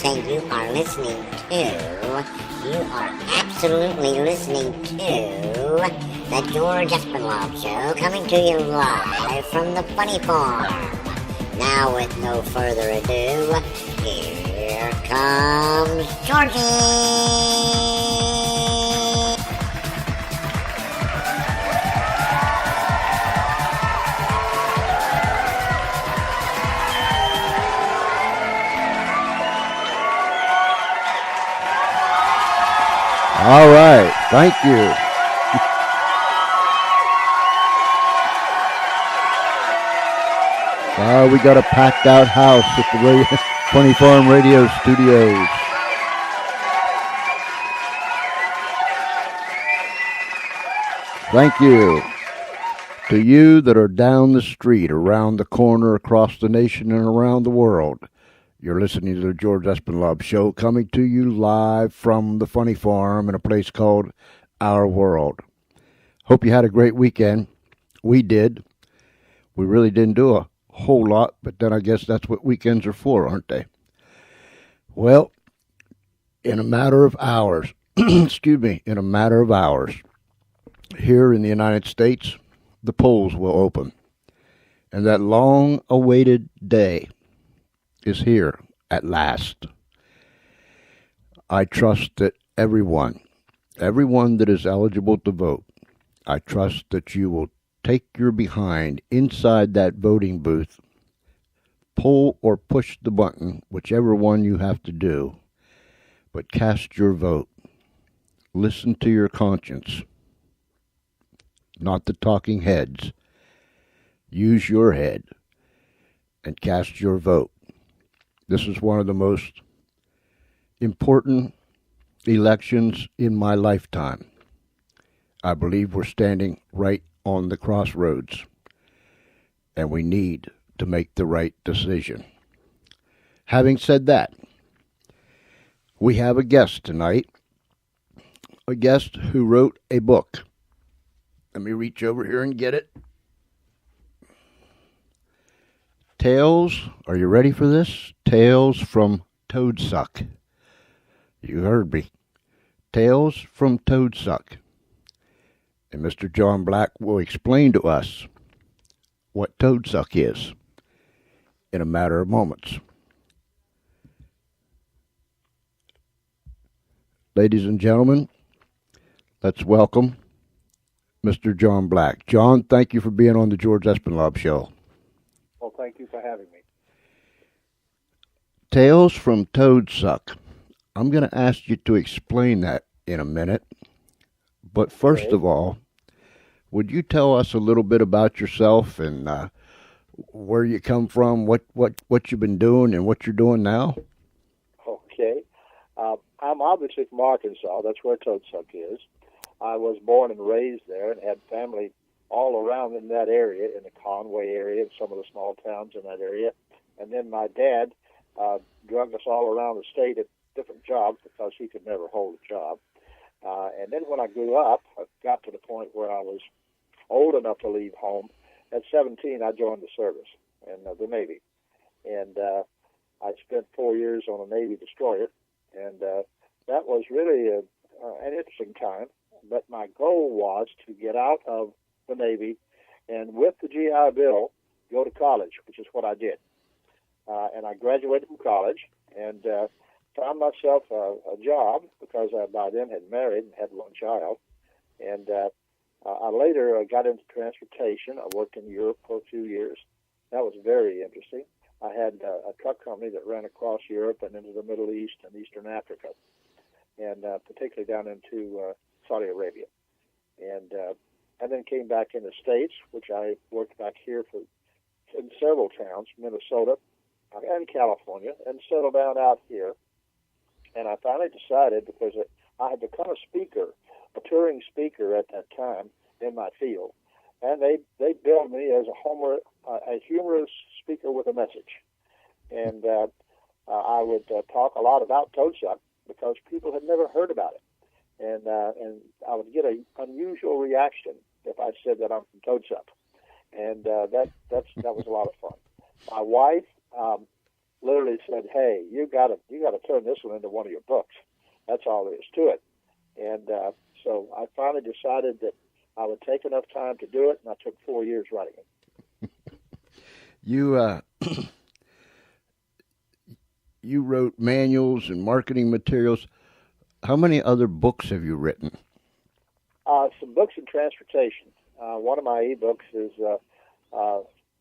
say you are listening to, you are absolutely listening to the George Espinlove Show, coming to you live from the Funny Farm. Now, with no further ado, here comes Georgie! All right, thank you. We got a packed out house at the Funny Farm Radio Studios. Thank you to you that are down the street, around the corner, across the nation, and around the world. You're listening to the George Espinlove Show, coming to you live from the Funny Farm in a place called Our World. Hope you had a great weekend. We did. We really didn't do a whole lot, but then I guess that's what weekends are for, aren't they? Well, in a matter of hours, here in the United States, the polls will open. And that long-awaited day is here at last. I trust that everyone that is eligible to vote, I trust that you will take your behind inside that voting booth, pull or push the button, whichever one you have to do, but cast your vote. Listen to your conscience, not the talking heads. Use your head and cast your vote. This is one of the most important elections in my lifetime. I believe we're standing right on the crossroads, and we need to make the right decision. Having said that, we have a guest tonight, a guest who wrote a book. Let me reach over here and get it. Tales, are you ready for this? Tales from Toadsuck. You heard me. Tales from Toadsuck. And Mr. John Black will explain to us what Toadsuck is in a matter of moments. Ladies and gentlemen, let's welcome Mr. John Black. John, thank you for being on the George Espinlove Show. Well, thank you for having me. Tales from Toadsuck. I'm going to ask you to explain that in a minute. But first of all, would you tell us a little bit about yourself and where you come from, what you've been doing, and what you're doing now? Okay. I'm obviously from Arkansas. That's where Toadsuck is. I was born and raised there and had family all around in that area, in the Conway area, and some of the small towns in that area. And then my dad drug us all around the state at different jobs because he could never hold a job. And then when I grew up, I got to the point where I was old enough to leave home. At 17, I joined the service in the Navy. And I spent 4 years on a Navy destroyer. And that was really an interesting time. But my goal was to get out of the Navy and with the GI Bill, go to college, which is what I did. And I graduated from college and found myself a job because I by then had married and had one child. And I later got into transportation. I worked in Europe for a few years. That was very interesting. I had a truck company that ran across Europe and into the Middle East and Eastern Africa, and particularly down into Saudi Arabia. And then came back in the States, which I worked back here in several towns, Minnesota and California, and settled down out here. And I finally decided, because I had become a speaker, a touring speaker at that time in my field, and they billed me as a humorous speaker with a message. And I would talk a lot about Toadsuck because people had never heard about it. And I would get an unusual reaction if I said that I'm from Toadsuck. And that was a lot of fun. My wife literally said, "Hey, you got to turn this one into one of your books." That's all there is to it. And so I finally decided that I would take enough time to do it, and I took 4 years writing it. You you wrote manuals and marketing materials. How many other books have you written? Some books in transportation. One of my ebooks is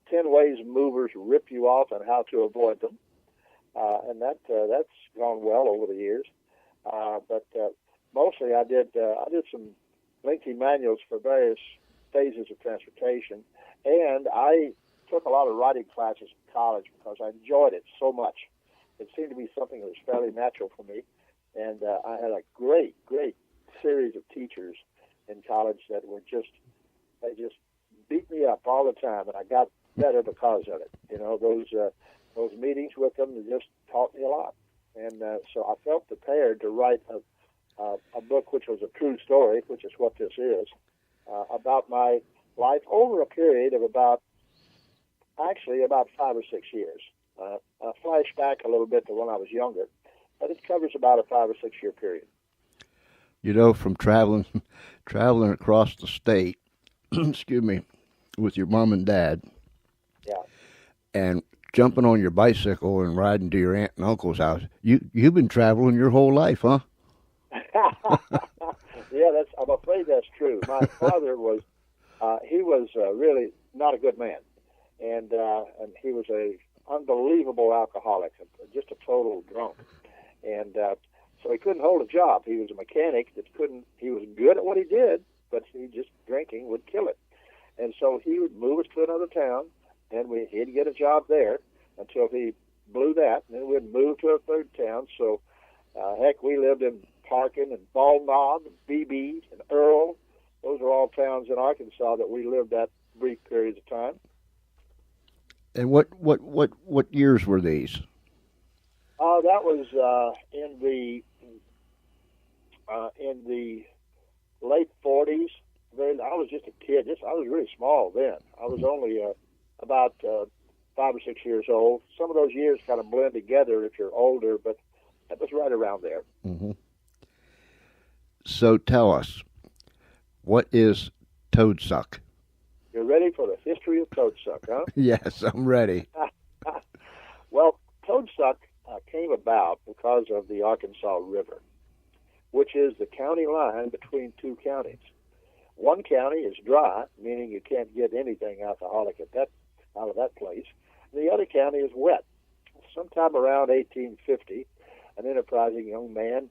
10 Ways Movers Rip You Off and How to Avoid Them. And that's gone well over the years. But mostly I did some lengthy manuals for various phases of transportation. And I took a lot of writing classes in college because I enjoyed it so much. It seemed to be something that was fairly natural for me. And I had a great series of teachers in college that they just beat me up all the time, and I got better because of it. You know, those meetings with them just taught me a lot. And so I felt prepared to write a book which was a true story, which is what this is, about my life over a period of about 5 or 6 years. I flash back a little bit to when I was younger, but it covers about a 5 or 6 year period. You know, from traveling across the state, excuse me, with your mom and dad, Yeah. and jumping on your bicycle and riding to your aunt and uncle's house. You've been traveling your whole life, huh? Yeah, I'm afraid that's true. My father was really not a good man, and he was a unbelievable alcoholic, just a total drunk, and so he couldn't hold a job. He was a mechanic that couldn't. He was good at what he did, but drinking would kill it, and so he would move us to another town, and he'd get a job there until he blew that, and then we'd move to a third town. So, heck, we lived in Parkin and Bald Knob and BB and Earl. Those are all towns in Arkansas that we lived at brief periods of time. And what years were these? That was in the late 40s. I was just a kid. I was really small then. I was only about 5 or 6 years old. Some of those years kind of blend together if you're older, but that was right around there. Mm-hmm. So tell us, what is Toadsuck? You're ready for the history of Toadsuck, huh? Yes, I'm ready. Well, Toadsuck came about because of the Arkansas River, which is the county line between two counties. One county is dry, meaning you can't get anything alcoholic out of that place. The other county is wet. Sometime around 1850, an enterprising young man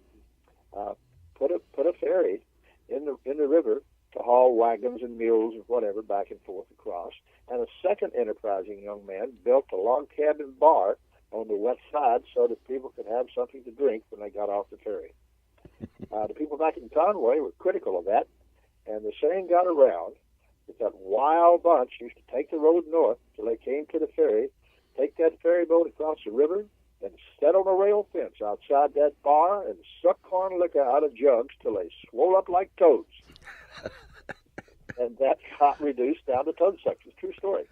put a ferry in the river to haul wagons and mules and whatever back and forth across. And a second enterprising young man built a log cabin bar on the west side so that people could have something to drink when they got off the ferry. The people back in Conway were critical of that, and the saying got around that that wild bunch used to take the road north till they came to the ferry, take that ferry boat across the river, and set on a rail fence outside that bar and suck corn liquor out of jugs till they swole up like toads. And that got reduced down to Toadsuck. It's a true story.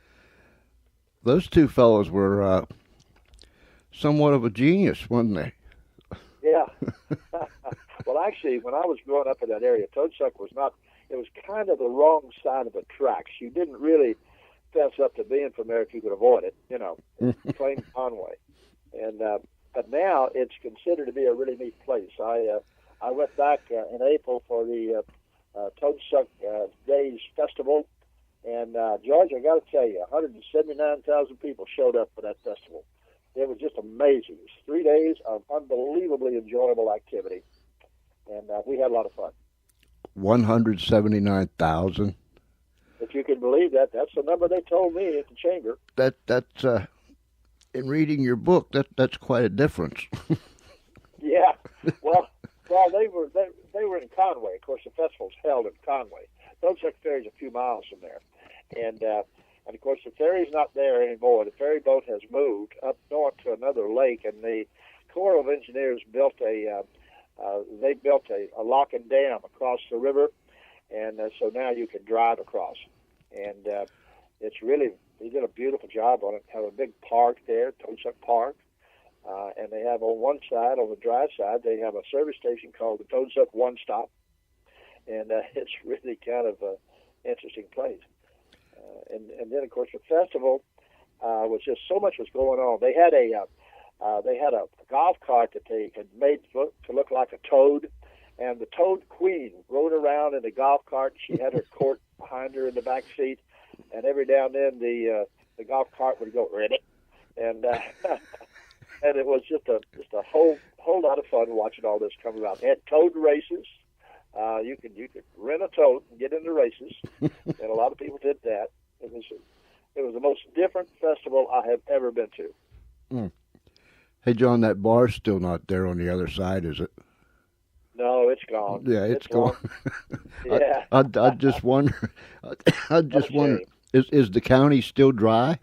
Those two fellows were somewhat of a genius, weren't they? Yeah. Well, actually, when I was growing up in that area, Toadsuck was not. It was kind of the wrong side of the tracks. You didn't really fess up to being from there if you could avoid it. You know, plain Conway. And but now it's considered to be a really neat place. I went back in April for the Toadsuck Days Festival, and George, I got to tell you, 179,000 people showed up for that festival. It was just amazing. It was 3 days of unbelievably enjoyable activity, and we had a lot of fun. 179,000. If you can believe that, that's the number they told me at the chamber. That's in reading your book, that's quite a difference. Yeah. Well, they were in Conway. Of course, the festival's held in Conway. Toadsuck Ferry's a few miles from there, and of course the ferry's not there anymore. The ferry boat has moved up north to another lake, and the Corps of Engineers built a lock and dam across the river, and so now you can drive across. And it's really, they did a beautiful job on it. Have a big park there, Toadsuck Park, And they have on one side, on the dry side, they have a service station called the Toadsuck One Stop, and it's really kind of an interesting place. And then of course the festival was just so much was going on. They had a golf cart that they had made to look like a toad, and the Toad Queen rode around in the golf cart. She had her court behind her in the back seat, and every now and then the golf cart would go ready, and and it was just a whole lot of fun watching all this come about. They had toad races. You could rent a toad and get into races, and a lot of people did that. It was the most different festival I have ever been to. Mm. Hey, John, that bar's still not there on the other side, is it? No, it's gone. Yeah, it's gone. Yeah. I just wonder. I just wonder. Is the county still dry?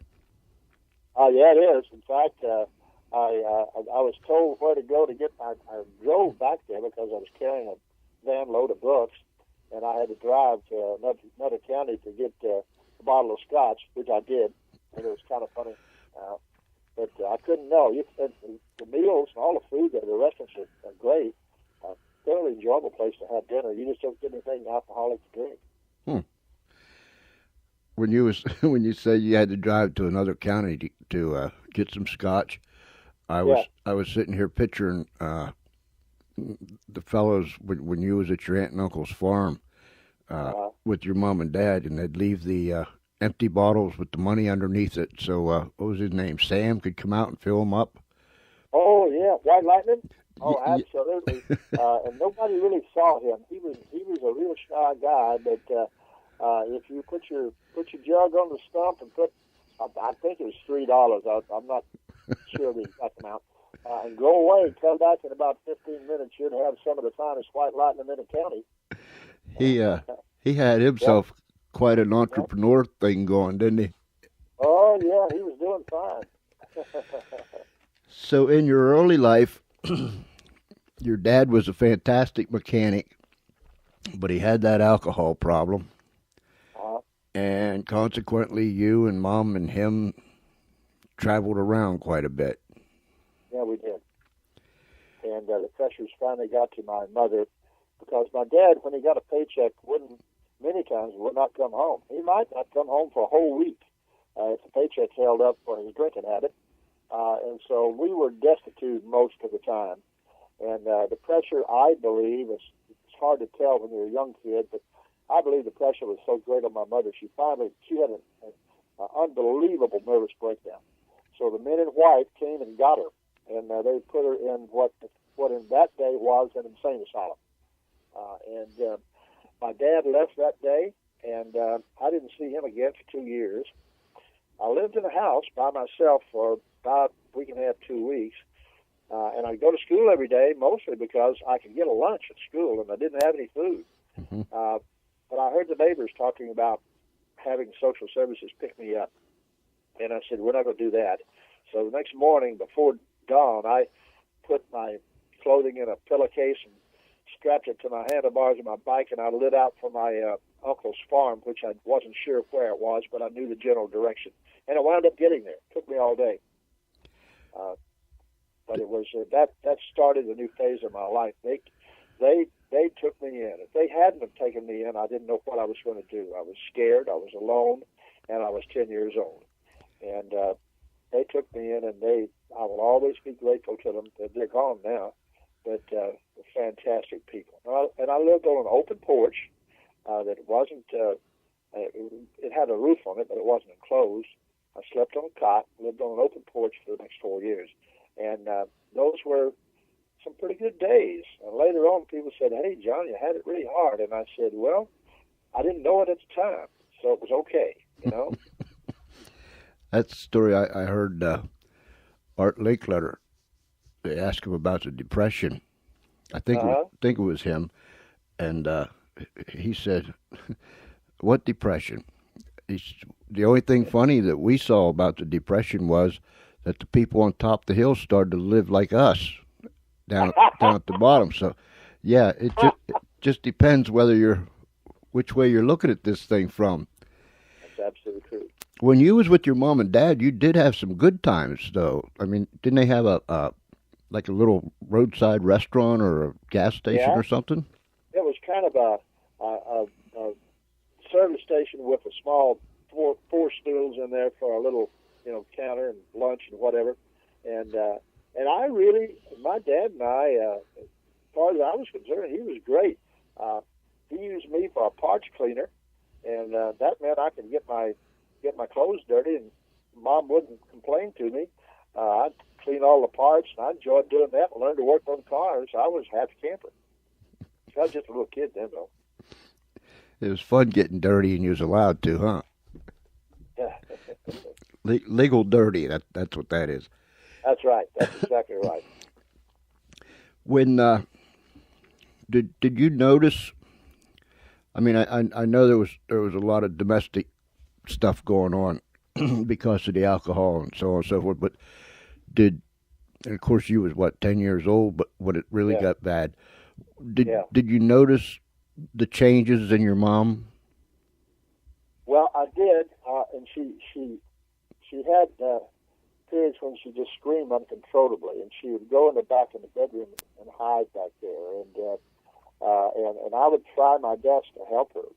Yeah, it is. In fact, I was told where to go to get. I drove back there because I was carrying a van load of books, and I had to drive to another county to get a bottle of scotch, which I did, and it was kind of funny. But I couldn't know. The meals and all the food there, the restaurants are great. Fairly enjoyable place to have dinner. You just don't get anything alcoholic to drink. When you say you had to drive to another county to get some scotch, I was sitting here picturing the fellows when you was at your aunt and uncle's farm with your mom and dad, and they'd leave the empty bottles with the money underneath it. So what was his name? Sam could come out and fill them up. Oh yeah, White Lightning. Oh, absolutely. And nobody really saw him. He was a real shy guy, but if you put your jug on the stump and put, I think it was $3. I'm not sure the exact amount. And go away, come back in about 15 minutes. You'd have some of the finest White Lightning in the county. He had himself quite an entrepreneur thing going, didn't he? Oh yeah, he was doing fine. So in your early life, your dad was a fantastic mechanic, but he had that alcohol problem. And consequently, you and Mom and him traveled around quite a bit. Yeah, we did. And the pressures finally got to my mother, because my dad, when he got a paycheck, many times would not come home. He might not come home for a whole week if the paycheck held up for his drinking habit. And so we were destitute most of the time. And the pressure, I believe, it's hard to tell when you're a young kid, but I believe the pressure was so great on my mother, she had an unbelievable nervous breakdown. So the men in white came and got her, and they put her in what in that day was an insane asylum. And my dad left that day, and I didn't see him again for 2 years. I lived in a house by myself for about a week and a half, 2 weeks, and I'd go to school every day, mostly because I could get a lunch at school, and I didn't have any food. Mm-hmm. But I heard the neighbors talking about having social services pick me up, and I said, we're not going to do that. So the next morning, before dawn, I put my clothing in a pillowcase and strapped it to my handlebars of my bike, and I lit out for my uncle's farm, which I wasn't sure where it was, but I knew the general direction. And I wound up getting there. It took me all day. But it was that started a new phase of my life. They took me in. If they hadn't have taken me in, I didn't know what I was going to do. I was scared. I was alone, and I was 10 years old. And they took me in, and I will always be grateful to them. They're gone now, but they're fantastic people. And I lived on an open porch that wasn't. It had a roof on it, but it wasn't enclosed. I slept on a cot, lived on an open porch for the next 4 years, and those were some pretty good days. And later on, people said, "Hey, John, you had it really hard," and I said, "Well, I didn't know it at the time, so it was okay, you know." That's the story I heard Art Linkletter. They asked him about the Depression. I think it was him, and he said, "What Depression?" The only thing funny that we saw about the Depression was that the people on top of the hill started to live like us down at the bottom. So, yeah, it just depends which way you're looking at this thing from. That's absolutely true. When you was with your mom and dad, you did have some good times, though. I mean, didn't they have a like a little roadside restaurant or a gas station Yeah, or something? it was kind of a service station with a small four stools in there for a little, counter and lunch and whatever. And I really, my dad and I, as far as I was concerned, he was great. He used me for a parts cleaner, and that meant I could get my clothes dirty, and Mom wouldn't complain to me. I'd clean all the parts, and I enjoyed doing that and learned to work on cars. I was a happy camper. I was just a little kid then, though. It was fun getting dirty, and you was allowed to, huh? Yeah, Legal dirty. That's what that is. that's right. That's exactly right. When did you notice? I mean, I know there was a lot of domestic stuff going on because of the alcohol and so on and so forth. But and of course you was what 10 years old, but when it really Yeah. got bad, did Yeah. did you notice the changes in your mom? Well, I did, and she had periods when she just screamed uncontrollably, and she would go in the back in the bedroom and hide back there, and I would try my best to help her,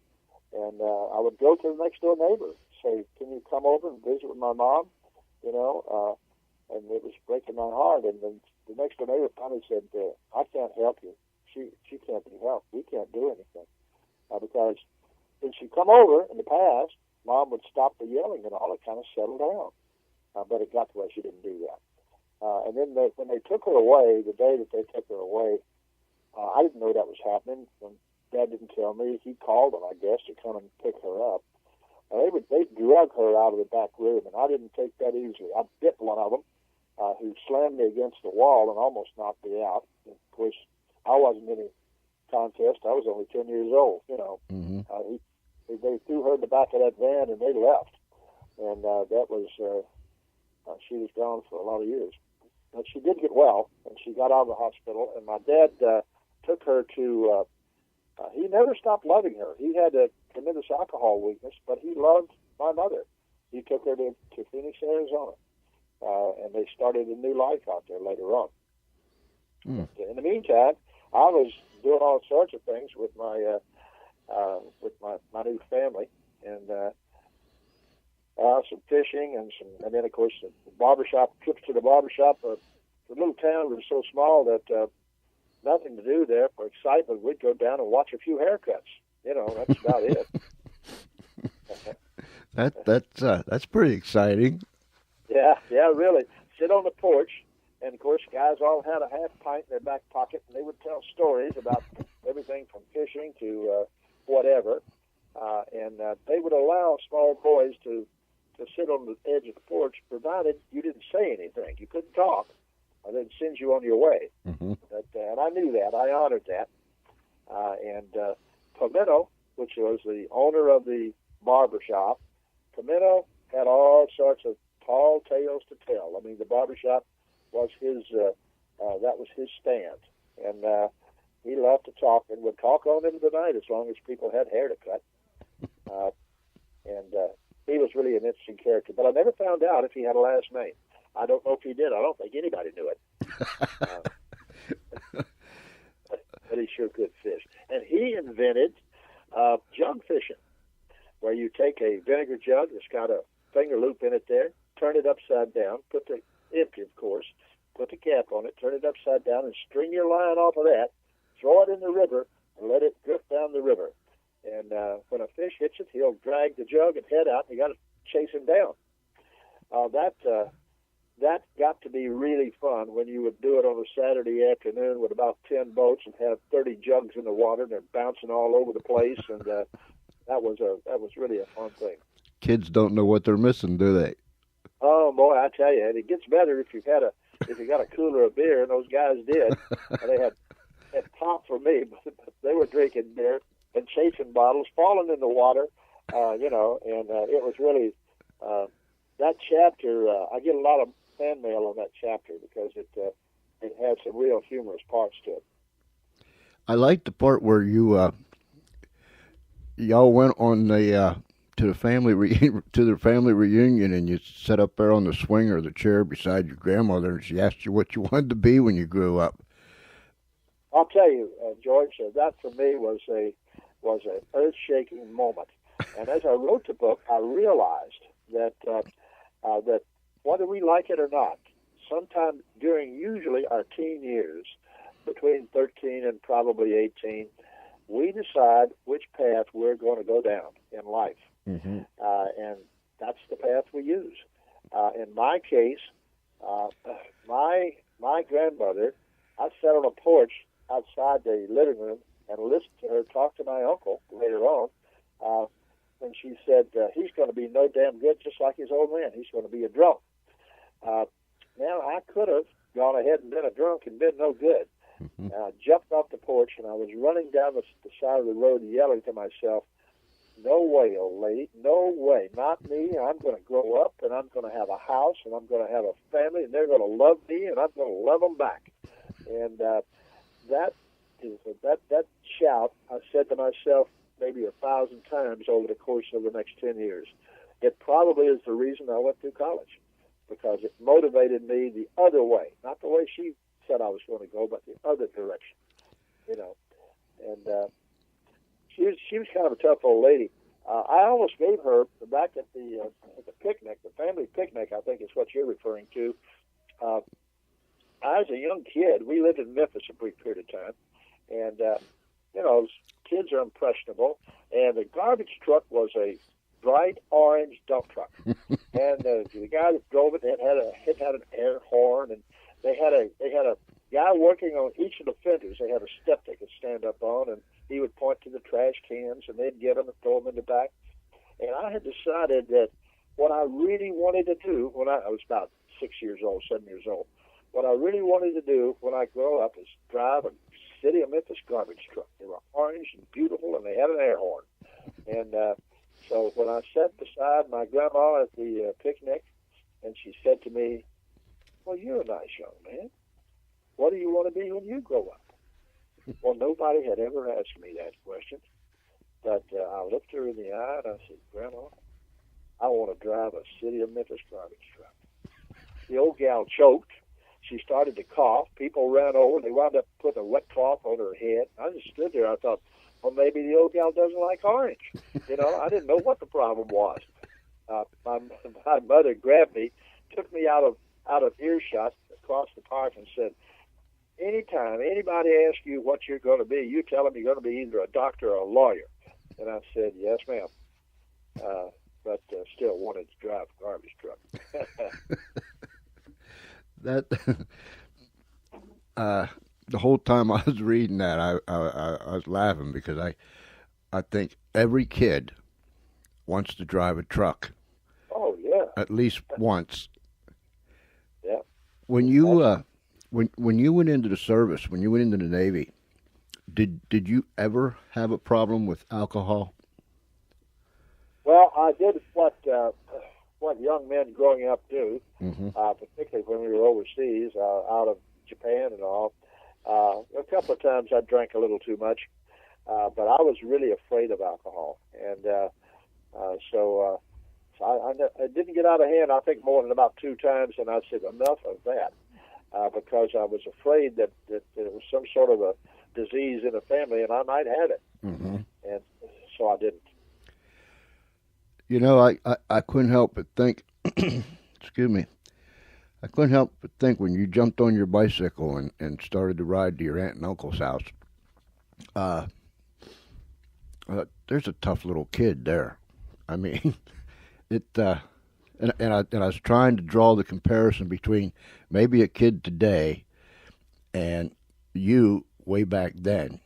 and I would go to the next door neighbor, say, "Can you come over and visit with my mom?" And it was breaking my heart, and then the next door neighbor finally said, "I can't help you. She can't be helped. We can't do anything," because when she come over in the past, Mom would stop the yelling and all. It kind of settled down. But it got to where she didn't do that. And then when they took her away, the day that they took her away, I didn't know that was happening. And Dad didn't tell me. He called them, I guess, to come and pick her up. They drug her out of the back room, and I didn't take that easily. I bit one of them, who slammed me against the wall and almost knocked me out. And of course, I wasn't in any contest. I was only 10 years old. Mm-hmm. They threw her in the back of that van, and they left. And that was, she was gone for a lot of years. But she did get well, and she got out of the hospital. And my dad took her to, he never stopped loving her. He had a tremendous alcohol weakness, but he loved my mother. He took her to Phoenix, Arizona, and they started a new life out there later on. Mm. In the meantime, I was doing all sorts of things with my new family, and some fishing and then of course the barbershop trips to the barbershop. The little town was so small that nothing to do there. For excitement, we'd go down and watch a few haircuts. That's about it. That's pretty exciting. Yeah, really. Sit on the porch, and of course, guys all had a half pint in their back pocket, and they would tell stories about everything from fishing to whatever. And they would allow small boys to sit on the edge of the porch, provided you didn't say anything. You couldn't talk, or they'd send you on your way. Mm-hmm. And I knew that. I honored that. And Pimento, which was the owner of the barber shop, Pimento had all sorts of tall tales to tell. I mean, the barber shop was his, that was his stand. And he loved to talk and would talk on into the night as long as people had hair to cut. And he was really an interesting character. But I never found out if he had a last name. I don't know if he did. I don't think anybody knew it. But he sure could fish. And he invented jug fishing, where you take a vinegar jug that's got a finger loop in it there, turn it upside down, empty, of course, put the cap on it, turn it upside down, and string your line off of that, throw it in the river, and let it drift down the river. And when a fish hits it, he'll drag the jug and head out, and you got to chase him down. That got to be really fun when you would do it on a Saturday afternoon with about 10 boats and have 30 jugs in the water, and they're bouncing all over the place, and that was really a fun thing. Kids don't know what they're missing, do they? Oh boy, I tell you, and it gets better if you got a cooler of beer, and those guys did. And they had pop for me, but they were drinking beer and chasing bottles, falling in the water, and it was really that chapter. I get a lot of fan mail on that chapter because it had some real humorous parts to it. I like the part where y'all went on the to the to the family reunion, and you sat up there on the swing or the chair beside your grandmother, and she asked you what you wanted to be when you grew up. I'll tell you, George, that for me was an earth-shaking moment. And as I wrote the book, I realized that that whether we like it or not, sometime during usually our teen years, between 13 and probably 18, we decide which path we're going to go down in life. Mm-hmm. And that's the path we use. In my case, my grandmother, I sat on a porch outside the living room and listened to her talk to my uncle later on. And she said, he's going to be no damn good, just like his old man. He's going to be a drunk. Now, I could have gone ahead and been a drunk and been no good. Mm-hmm. I jumped off the porch, and I was running down the side of the road yelling to myself, no way, old lady, no way, not me. I'm going to grow up, and I'm going to have a house, and I'm going to have a family, and they're going to love me, and I'm going to love them back. And that shout, I said to myself maybe 1,000 times over the course of the next 10 years. It probably is the reason I went through college, because it motivated me the other way, not the way she said I was going to go, but the other direction, you know. And she was kind of a tough old lady. I almost gave her back at the picnic, the family picnic, I think is what you're referring to. I was a young kid. We lived in Memphis a brief period of time, and you know, kids are impressionable. And the garbage truck was a bright orange dump truck, and the guy that drove it had an air horn, and they had a guy working on each of the fenders. They had a step they could stand up on, and he would point to the trash cans, and they'd get them and throw them in the back. And I had decided that what I really wanted to do when I was about 7 years old, what I really wanted to do when I grow up is drive a City of Memphis garbage truck. They were orange and beautiful, and they had an air horn. And so when I sat beside my grandma at the picnic, and she said to me, well, you're a nice young man. What do you want to be when you grow up? Well, nobody had ever asked me that question. But I looked her in the eye, and I said, Grandma, I want to drive a City of Memphis garbage truck. The old gal choked. She started to cough. People ran over. They wound up putting a wet cloth on her head. I just stood there. I thought, well, maybe the old gal doesn't like orange. You know, I didn't know what the problem was. My mother grabbed me, took me out of earshot across the park, and said, anytime anybody asks you what you're going to be, you tell them you're going to be either a doctor or a lawyer. And I said, yes, ma'am. But still wanted to drive a garbage truck. That the whole time I was reading that, I was laughing because I think every kid wants to drive a truck. Oh yeah, at least once. Yeah. When you when you went into the service, when you went into the Navy, did you ever have a problem with alcohol? Well, I did what young men growing up do, mm-hmm. Particularly when we were overseas, out of Japan and all. A couple of times I drank a little too much, but I was really afraid of alcohol, and so I didn't get out of hand. I think more than about 2 times, and I said enough of that, because I was afraid that there was some sort of a disease in the family, and I might have it, mm-hmm. and so I didn't. You know, I couldn't help but think, excuse me, I couldn't help but think when you jumped on your bicycle and started to ride to your aunt and uncle's house, there's a tough little kid there. I mean, and I was trying to draw the comparison between maybe a kid today and you way back then.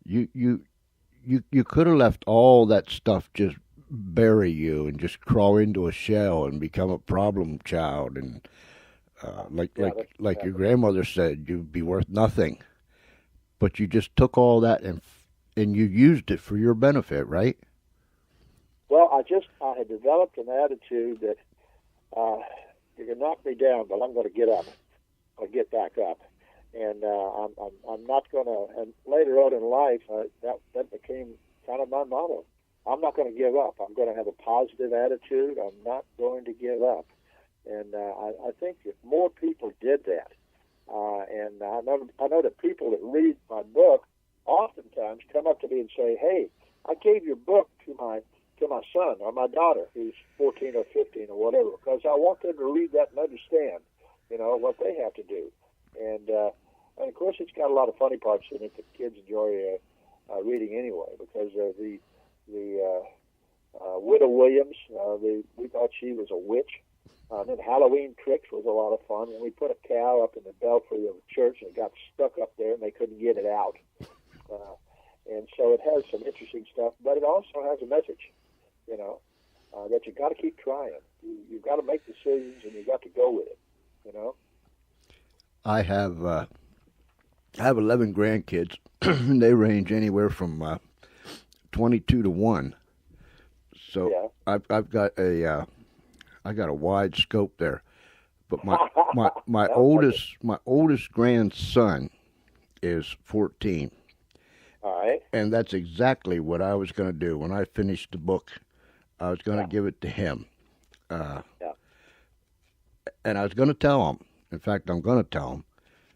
You could have left all that stuff just bury you and just crawl into a shell and become a problem child, and like your grandmother said, you'd be worth nothing. But you just took all that and you used it for your benefit, right? Well, I had developed an attitude that you can knock me down, but I'm going to get up or get back up. And I'm not going to. And later on in life, that became kind of my motto. I'm not going to give up. I'm going to have a positive attitude. I'm not going to give up. And I think if more people did that, and I know that people that read my book oftentimes come up to me and say, "Hey, I gave your book to my son or my daughter who's 14 or 15 or whatever, because I want them to read that and understand, what they have to do." And of course, it's got a lot of funny parts in it that kids enjoy reading anyway, because the Widow Williams, we thought she was a witch. Then Halloween Tricks was a lot of fun. When we put a cow up in the belfry of a church and it got stuck up there and they couldn't get it out. And so it has some interesting stuff, but it also has a message, that you got to keep trying. You've got to make decisions and you've got to go with it, I have 11 grandkids. They range anywhere from 22 to 1. So Yeah. I've got a wide scope there. But my oldest grandson is 14. All right. And that's exactly what I was going to do when I finished the book. I was going to give it to him. And I was going to tell him, in fact, I'm going to tell him,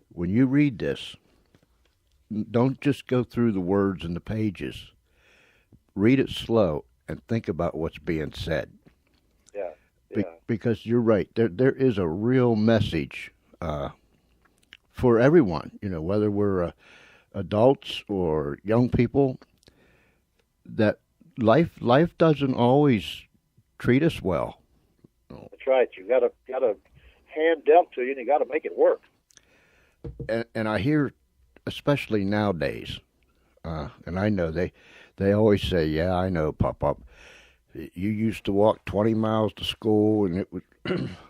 when you read this, don't just go through the words and the pages. Read it slow and think about what's being said. Yeah. Because you're right. There is a real message for everyone, whether we're adults or young people, that life doesn't always treat us well. That's right. You got a hand dealt to you, and you got to make it work. And I hear, especially nowadays, and I know they always say, "Yeah, I know, Pop. You used to walk 20 miles to school, and it was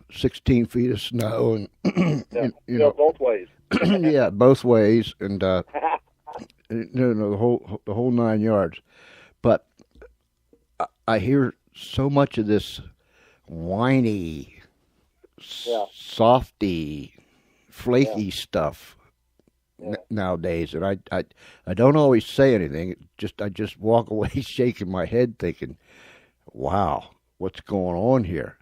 16 feet of snow, and both ways." Yeah, both ways, and the whole 9 yards. But I hear so much of this whiny, softy, flaky stuff nowadays, and I don't always say anything. I just walk away shaking my head, thinking, "Wow, what's going on here?"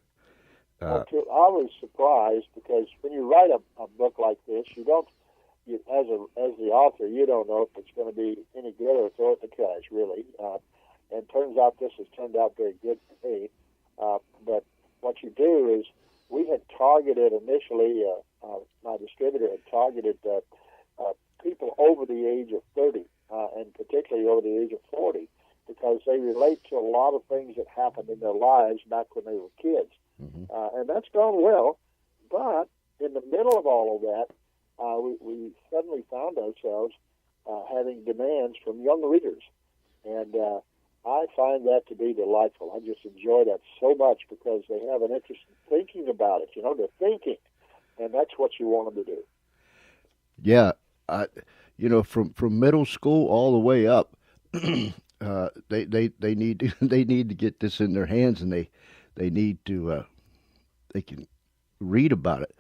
I was surprised, because when you write a book like this, as the author, you don't know if it's going to be any good or throw it in the trash, really. And turns out this has turned out very good for me. But what you do is, we had targeted initially, my distributor had targeted people over the age of 30, and particularly over the age of 40, because they relate to a lot of things that happened in their lives back when they were kids. Mm-hmm. And that's gone well. But in the middle of all of that, we suddenly found ourselves having demands from young readers. And I find that to be delightful. I just enjoy that so much, because they have an interest in thinking about it. They're thinking, and that's what you want them to do. Yeah, from middle school all the way up, they need to get this in their hands, and they need to they can read about it.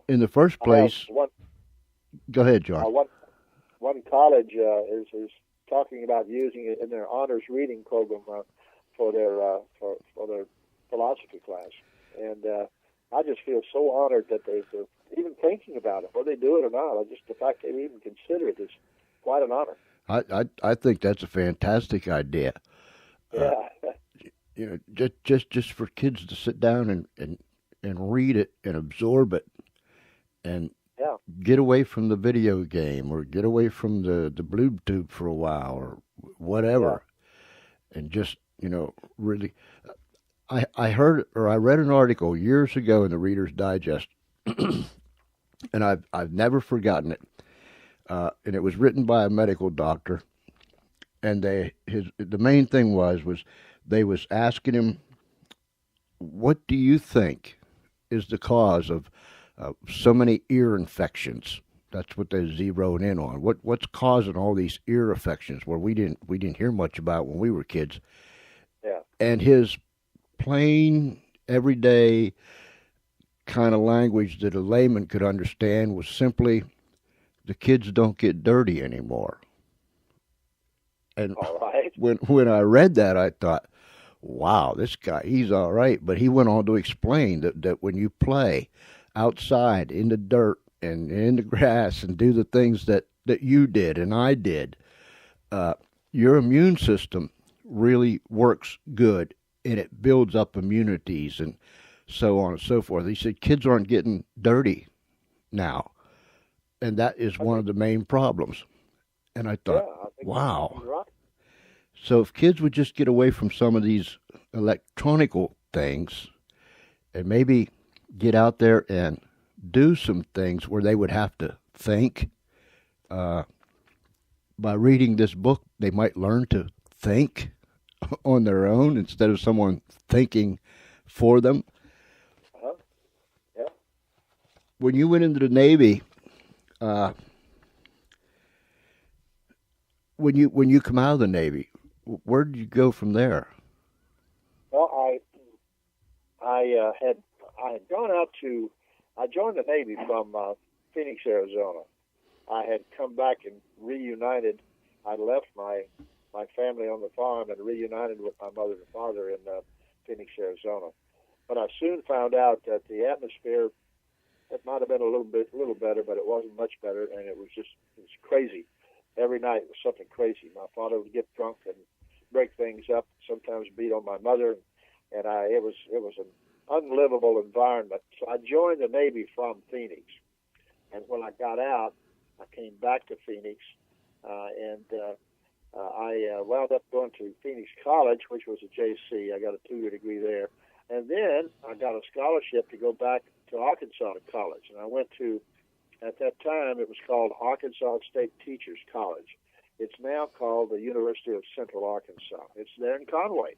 In the first place, go ahead, John. One college is talking about using it in their honors reading program for their philosophy class, and I just feel so honored that they're even thinking about it. Whether they do it or not, just the fact they even consider it is quite an honor. I think that's a fantastic idea. Yeah. Just for kids to sit down and read it and absorb it, and get away from the video game, or get away from the blue tube for a while, or whatever, and just really. I heard, or I read an article years ago in the Reader's Digest, and I've never forgotten it. And it was written by a medical doctor, and the main thing was they was asking him, "What do you think is the cause of so many ear infections?" That's what they zeroed in on. What's causing all these ear infections where we didn't hear much about when we were kids? Yeah. And his plain, everyday kind of language that a layman could understand was simply, the kids don't get dirty anymore. And All right. when I read that, I thought, wow, this guy, he's all right. But he went on to explain that when you play outside in the dirt and in the grass and do the things that you did and I did, uh, your immune system really works good and it builds up immunities and so on and so forth. He said kids aren't getting dirty now, and that is one of the main problems. And I Yeah, thought, I think wow. you're right. So if kids would just get away from some of these electronical things and maybe get out there and do some things where they would have to think, uh, by reading this book, they might learn to think on their own instead of someone thinking for them. Uh-huh. Yeah. When you went into the Navy, uh, when you come out of the Navy, where did you go from there? Well, I had gone out to. I joined the Navy from Phoenix, Arizona. I had come back and reunited. I left my family on the farm and reunited with my mother and father in Phoenix, Arizona. But I soon found out that the atmosphere, it might have been a little better, but it wasn't much better, and it was crazy. Every night was something crazy. My father would get drunk and break things up, sometimes beat on my mother, and it was an unlivable environment. So I joined the Navy from Phoenix, and when I got out, I came back to Phoenix, and I wound up going to Phoenix College, which was a JC. I got a 2-year degree there, and then I got a scholarship to go back to Arkansas to college, and I went to. At that time, it was called Arkansas State Teachers College. It's now called the University of Central Arkansas. It's there in Conway.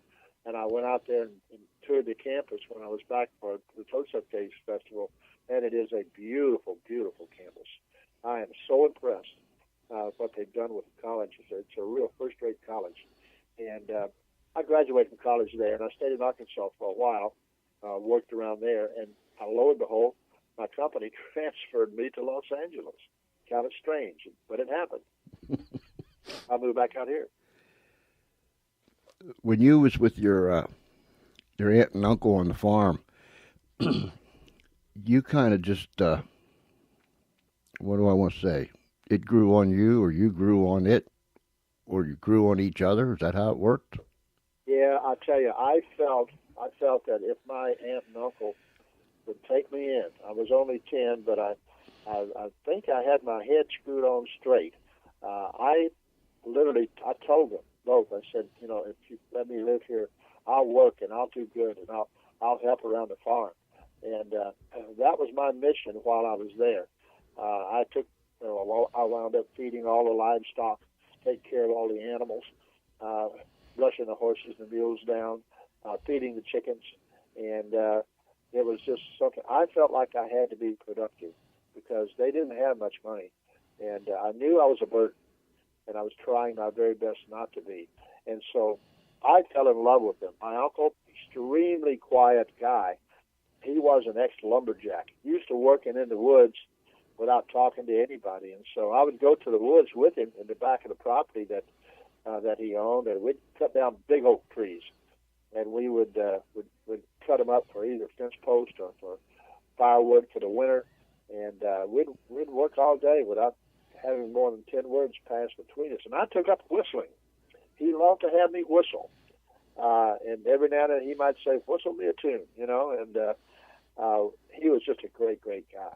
And I went out there and toured the campus when I was back for the Toadsuck Days Festival, and it is a beautiful, beautiful campus. I am so impressed what they've done with the college. It's a real first-rate college. And I graduated from college there, and I stayed in Arkansas for a while, worked around there, and lo and behold, my company transferred me to Los Angeles. Kind of strange, but it happened. I moved back out here. When you was with your aunt and uncle on the farm, you kind of just what do I want to say? It grew on you, or you grew on it, or you grew on each other. Is that how it worked? Yeah, I tell you, I felt that if my aunt and uncle would take me in. I was only 10, but I think I had my head screwed on straight. I told them both. I said, if you let me live here, I'll work and I'll do good and I'll help around the farm. And that was my mission while I was there. I wound up feeding all the livestock, take care of all the animals, brushing the horses and mules down, feeding the chickens, and it was just something. I felt like I had to be productive because they didn't have much money. And I knew I was a burden, and I was trying my very best not to be. And so I fell in love with them. My uncle, extremely quiet guy, he was an ex-lumberjack. He used to working in the woods without talking to anybody. And so I would go to the woods with him in the back of the property that he owned, and we'd cut down big oak trees. And we would cut them up for either fence post or for firewood for the winter, and we'd work all day without having more than 10 words pass between us. And I took up whistling. He loved to have me whistle, and every now and then he might say, "Whistle me a tune," And he was just a great, great guy.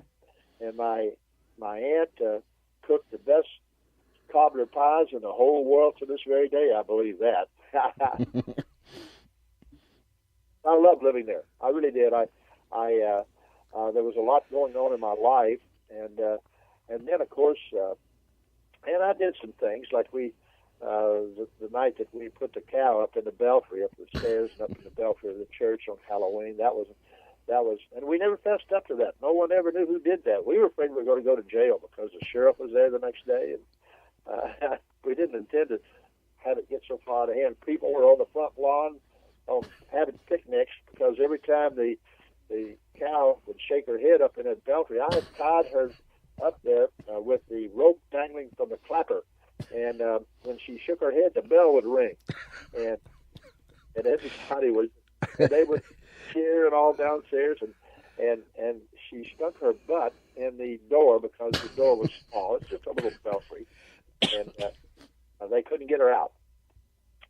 And my aunt cooked the best cobbler pies in the whole world to this very day. I believe that. I loved living there. I really did. There was a lot going on in my life, and then of course, and I did some things like the night that we put the cow up in the belfry, up the stairs and up in the belfry of the church on Halloween. That was, and we never fessed up to that. No one ever knew who did that. We were afraid we were going to go to jail because the sheriff was there the next day, and we didn't intend to have it get so far out of hand. People were on the front lawn having picnics because every time the cow would shake her head up in that belfry, I had tied her up there with the rope dangling from the clapper And when she shook her head, the bell would ring, and everybody was, and they would cheer and all downstairs, and she stuck her butt in the door because the door was small. It's just a little belfry, and they couldn't get her out.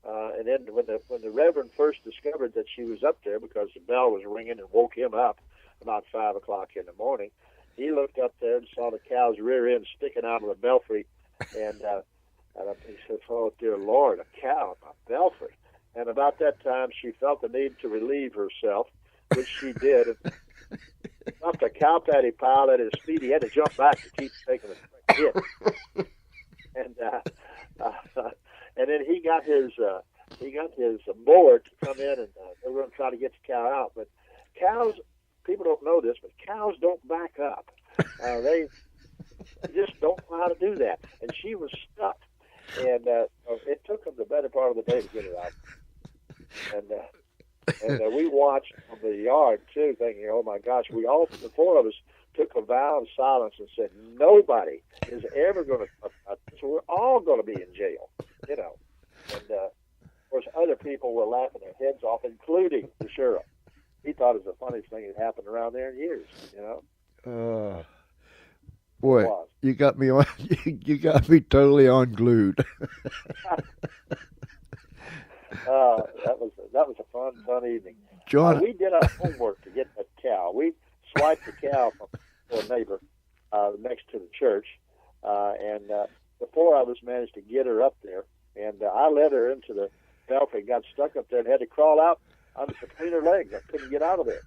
And then when the Reverend first discovered that she was up there because the bell was ringing and woke him up about 5 o'clock in the morning, he looked up there and saw the cow's rear end sticking out of the belfry, and he said, "Oh dear Lord, a cow in my belfry." And about that time, she felt the need to relieve herself, which she did. And dumped a cow patty pile at his feet. He had to jump back to keep taking a hit. And then he got his mower to come in, and they were going to try to get the cow out. But cows, people don't know this, but cows don't back up. They just don't know how to do that. And she was stuck, and it took them the better part of the day to get her out. And we watched from the yard too, thinking, "Oh my gosh!" The four of us took a vow of silence and said, "Nobody is ever going to talk about this. We're all going to be in jail," you know. And of course, other people were laughing their heads off, including the sheriff. He thought it was the funniest thing that happened around there in years, you know. Boy, you got me on. You got me totally unglued. That was a fun evening. John, we did our homework to get that cow. We swiped the cow from a neighbor next to the church, and the four of us managed to get her up there. And I led her into the belfry, got stuck up there, and had to crawl out between her legs. I couldn't get out of there.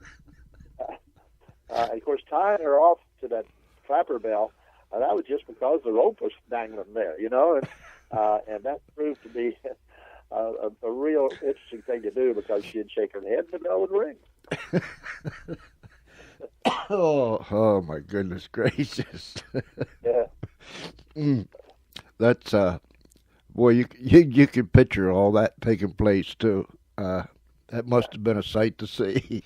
And of course, tying her off to that clapper bell, that was just because the rope was dangling there, you know, and that proved to be a real interesting thing to do because she'd shake her head and the bell would ring. oh my goodness gracious! Yeah. That's boy, you can picture all that taking place too. That must have been a sight to see.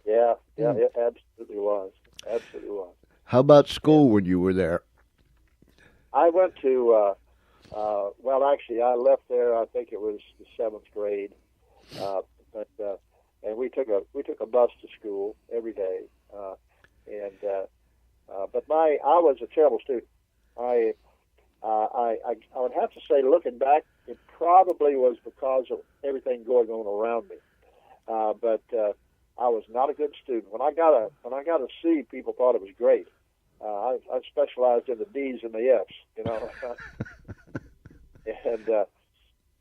Yeah, it absolutely was. Absolutely was. How about school when you were there? I went to. Well, actually, I left there. I think it was the 7th grade, and we took a bus to school every day. But I was a terrible student. I would have to say, looking back, it probably was because of everything going on around me. But I was not a good student. When I got a C, people thought it was great. I specialized in the D's and the F's, you know.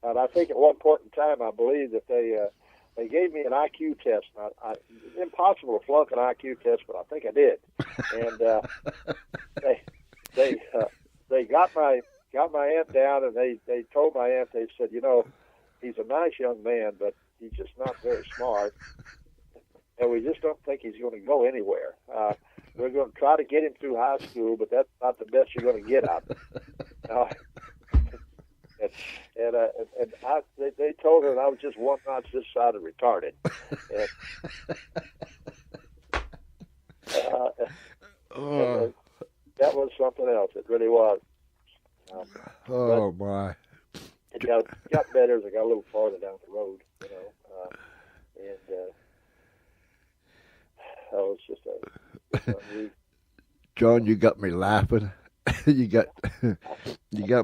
And I think at one point in time, I believe that they gave me an IQ test. It's impossible to flunk an IQ test, but I think I did. And they got my aunt down, and they told my aunt, they said, "You know, he's a nice young man, but he's just not very smart, and we just don't think he's going to go anywhere. We're going to try to get him through high school, but that's not the best you're going to get out of him." They told her that I was just one notch this side of retarded. And that was something else. It really was. My! It got better as I got a little farther down the road, you know. It's just John, you got me laughing. you got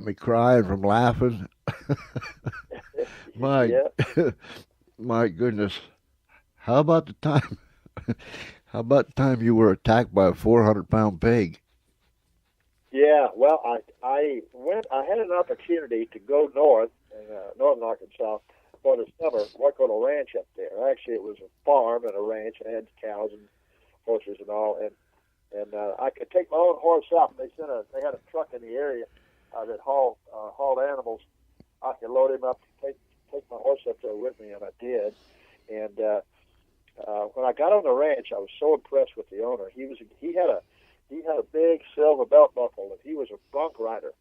me crying from laughing. My goodness. How about the time? How about the time you were attacked by a 400-pound pig? Yeah, well, I had an opportunity to go north in northern Arkansas for the summer, work on a ranch up there. Actually, it was a farm and a ranch, and I had cows and horses and all, and I could take my own horse out. They had a truck in the area that hauled animals. I could load him up, take my horse up there with me, and I did. And when I got on the ranch, I was so impressed with the owner. He had a big silver belt buckle, and he was a bronc rider.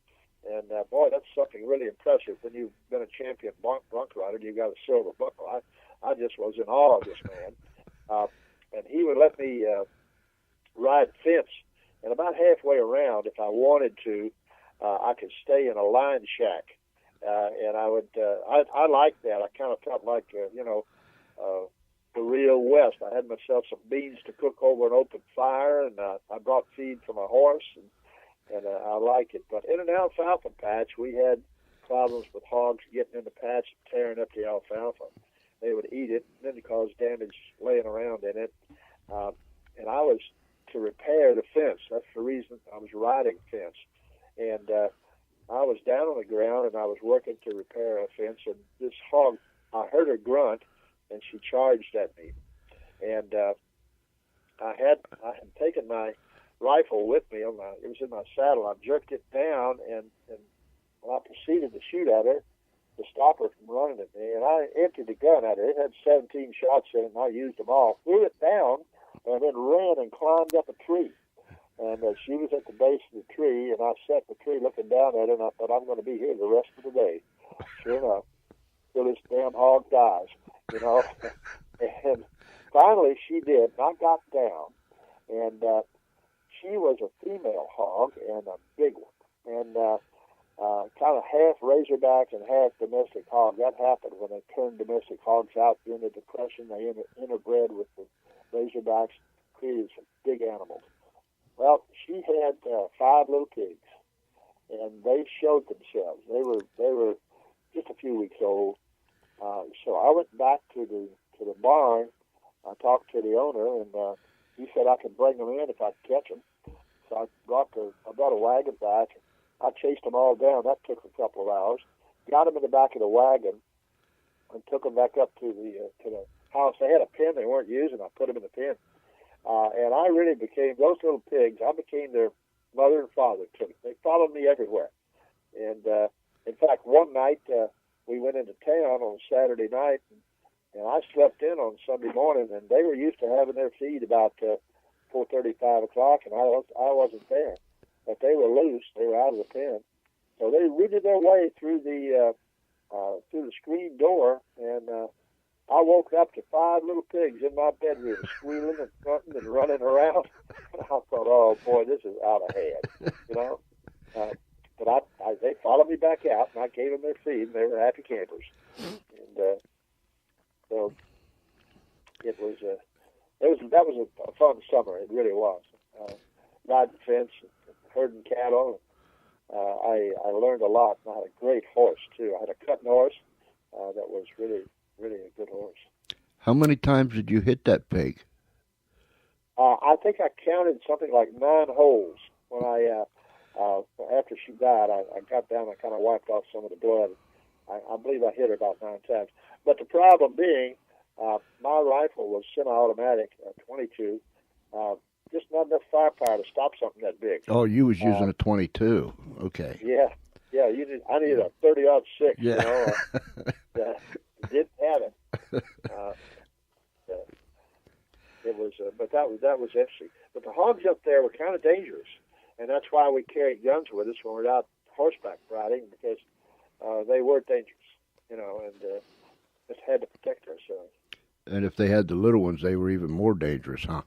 And boy, that's something really impressive when you've been a champion bronc rider and you got a silver buckle. I just was in awe of this man. And he would let me ride fence, and about halfway around, if I wanted to, I could stay in a line shack, and I would. I liked that. I kind of felt like the real West. I had myself some beans to cook over an open fire, and I brought feed for my horse, and I like it. But in an alfalfa patch, we had problems with hogs getting in the patch and tearing up the alfalfa. They would eat it, and then it caused damage laying around in it. And I was to repair the fence. That's the reason I was riding fence. And I was down on the ground, and I was working to repair a fence, and this hog, I heard her grunt, and she charged at me. And I had taken my rifle with me. It was in my saddle. I jerked it down, and I proceeded to shoot at her to stop her from running at me. And I emptied the gun at her. It had 17 shots in it, and I used them all. Threw it down, and then ran and climbed up a tree. And she was at the base of the tree, and I sat in the tree looking down at her, and I thought, I'm going to be here the rest of the day. Sure enough, till this damn hog dies, And finally she did, and I got down, and she was a female hog and a big one, and kind of half razorback and half domestic hog. That happened when they turned domestic hogs out during the Depression. They interbred with the razorbacks, created some big animals. Well, she had 5 little pigs, and they showed themselves. They were just a few weeks old. So I went back to the barn. I talked to the owner, and he said I could bring them in if I could catch them. So I brought a wagon back. I chased them all down. That took a couple of hours. Got them in the back of the wagon and took them back up to the house. They had a pen they weren't using. I put them in the pen. And I really became, those little pigs, I became their mother and father to them. They followed me everywhere. And in fact, one night we went into town on Saturday night, and I slept in on Sunday morning, and they were used to having their feed about 4:30, 5 o'clock, and I wasn't there. But they were loose. They were out of the pen. So they rooted their way through the screen door, and I woke up to 5 little pigs in my bedroom, squealing and grunting and running around. I thought, oh boy, this is out of hand, But they followed me back out, and I gave them their feed, and they were happy campers. And so that was a fun summer. It really was. Riding fence, herding cattle. I learned a lot, and I had a great horse too. I had a cutting horse that was really, really a good horse. How many times did you hit that pig? I think I counted something like 9 holes when after she died. I got down, I kind of wiped off some of the blood. I believe I hit her about 9 times. But the problem being, my rifle was semi-automatic, 22, just not enough firepower to stop something that big. Oh, you was using a 22. Okay. Yeah. I needed a 30-06. Yeah. Didn't have it. It was, but that was interesting. But the hogs up there were kind of dangerous, and that's why we carried guns with us when we were out horseback riding, because they were dangerous, and just had to protect ourselves. And if they had the little ones, they were even more dangerous, huh?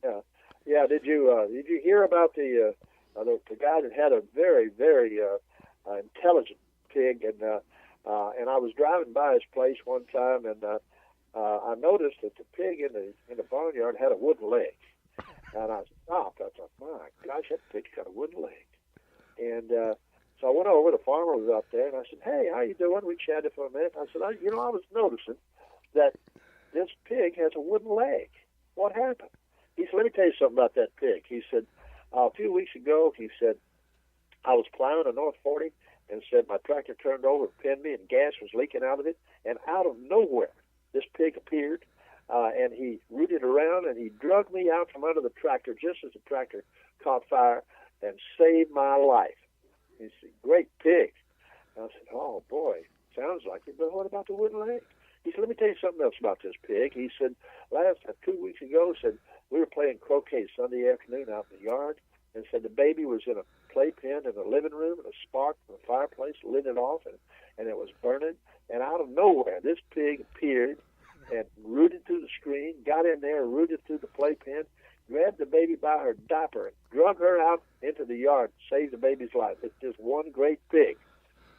Yeah. Did you hear about the guy that had a very, very intelligent pig, and I was driving by his place one time, and I noticed that the pig in the barnyard had a wooden leg, and I stopped. I thought, my gosh, that pig's got a wooden leg, and so I went over. The farmer was out there, and I said, "Hey, how you doing?" We chatted for a minute. I said, I was noticing that this pig has a wooden leg. What happened? He said, "Let me tell you something about that pig." He said, a few weeks ago, he said, I was plowing a North 40, and said my tractor turned over and pinned me, and gas was leaking out of it, and out of nowhere, this pig appeared, and he rooted around, and he drug me out from under the tractor just as the tractor caught fire and saved my life. He said, "Great pig." And I said, "Oh, boy, sounds like it, but what about the wooden leg?" He said, "Let me tell you something else about this pig." He said, 2 weeks ago, said, we were playing croquet Sunday afternoon out in the yard, and said the baby was in a playpen in the living room, and a spark from the fireplace lit it off, and it was burning. And out of nowhere, this pig appeared and rooted through the screen, got in there, rooted through the playpen, grabbed the baby by her diaper and drug her out into the yard, saved the baby's life. It's just one great pig.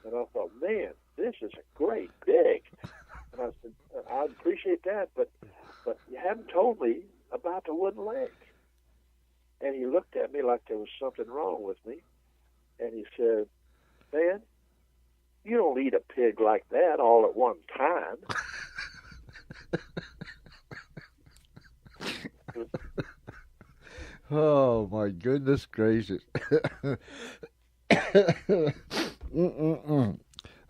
And I thought, man, this is a great pig. And I said, I appreciate that, but you haven't told me about the wooden leg. And he looked at me like there was something wrong with me. And he said, man, you don't eat a pig like that all at one time. Oh, my goodness gracious. That's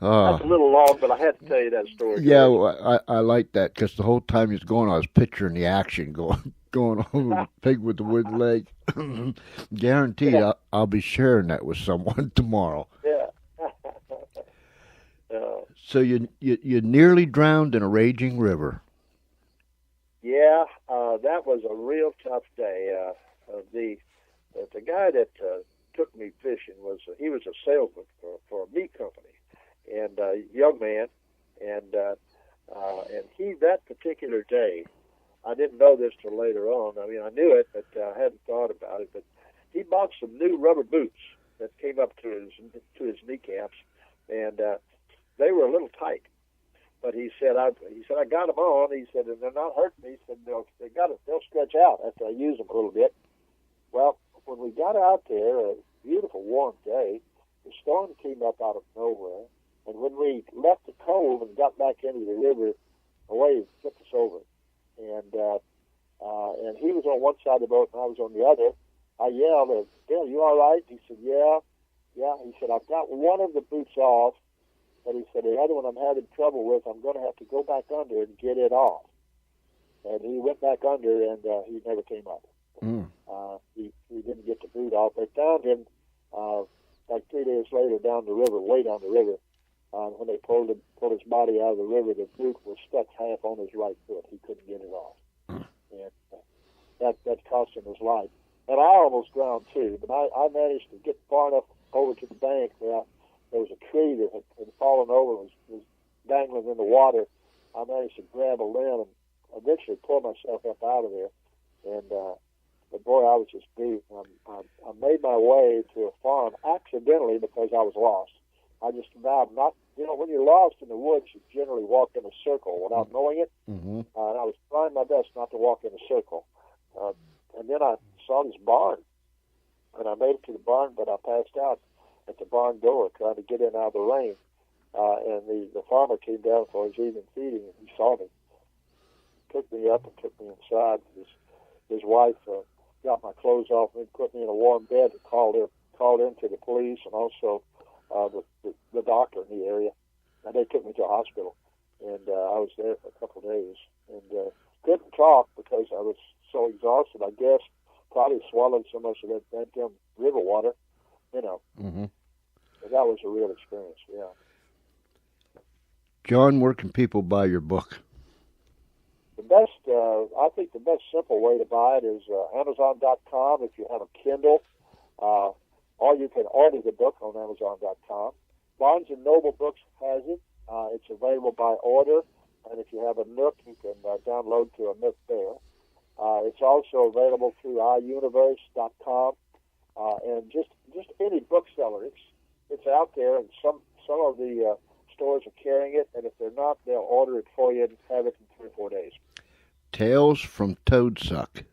a little long, but I had to tell you that story. Yeah, well, I like that because the whole time he was going, I was picturing the action going on with the pig with the wooden leg. Guaranteed, Yeah. I'll be sharing that with someone tomorrow. Yeah. So you nearly drowned in a raging river. Yeah, that was a real tough day. The guy that took me fishing he was a salesman for a meat company, and a young man, and he, that particular day, I didn't know this till later on. I mean, I knew it, but I hadn't thought about it. But he bought some new rubber boots that came up to his kneecaps, and they were a little tight. But he said, I got them on. He said, and they're not hurting me. He said, they'll stretch out after I use them a little bit. Well, when we got out there, a beautiful warm day, the storm came up out of nowhere. And when we left the cove and got back into the river, a wave tipped us over. And he was on one side of the boat and I was on the other. I yelled, Bill, you all right? He said, yeah. He said, I've got one of the boots off. But he said, the other one I'm having trouble with, I'm going to have to go back under and get it off. And he went back under, and he never came up. He didn't get the boot off. They found him like 3 days later down the river, way down the river. When they pulled his body out of the river, the boot was stuck half on his right foot. He couldn't get it off. And that cost him his life. And I almost drowned, too. But I managed to get far enough over to the bank where there was a tree that had fallen over and was dangling in the water. I managed to grab a limb and eventually pull myself up out of there. And but boy, I was just beat. I made my way to a farm accidentally because I was lost. I just vowed not, when you're lost in the woods, you generally walk in a circle without knowing it. Mm-hmm. And I was trying my best not to walk in a circle. And then I saw this barn, and I made it to the barn, but I passed out at the barn door trying to get in out of the rain. And the farmer came down for his evening feeding, and he saw me, took me up and took me inside. His wife got my clothes off and put me in a warm bed and called in to the police and also the doctor in the area. And they took me to a hospital. And I was there for a couple of days. And couldn't talk because I was so exhausted, I guess. Probably swallowed so much of that damn river water, Mm-hmm. But that was a real experience, yeah. John, where can people buy your book? The best, I think the best simple way to buy it is Amazon.com if you have a Kindle, or you can order the book on Amazon.com. Barnes & Noble Books has it. It's available by order, and if you have a Nook, you can download to a Nook there. It's also available through iUniverse.com, and just any bookseller. It's out there, and some of the stores are carrying it, and if they're not, they'll order it for you and have it in 3 or 4 days. Tales from Toadsuck.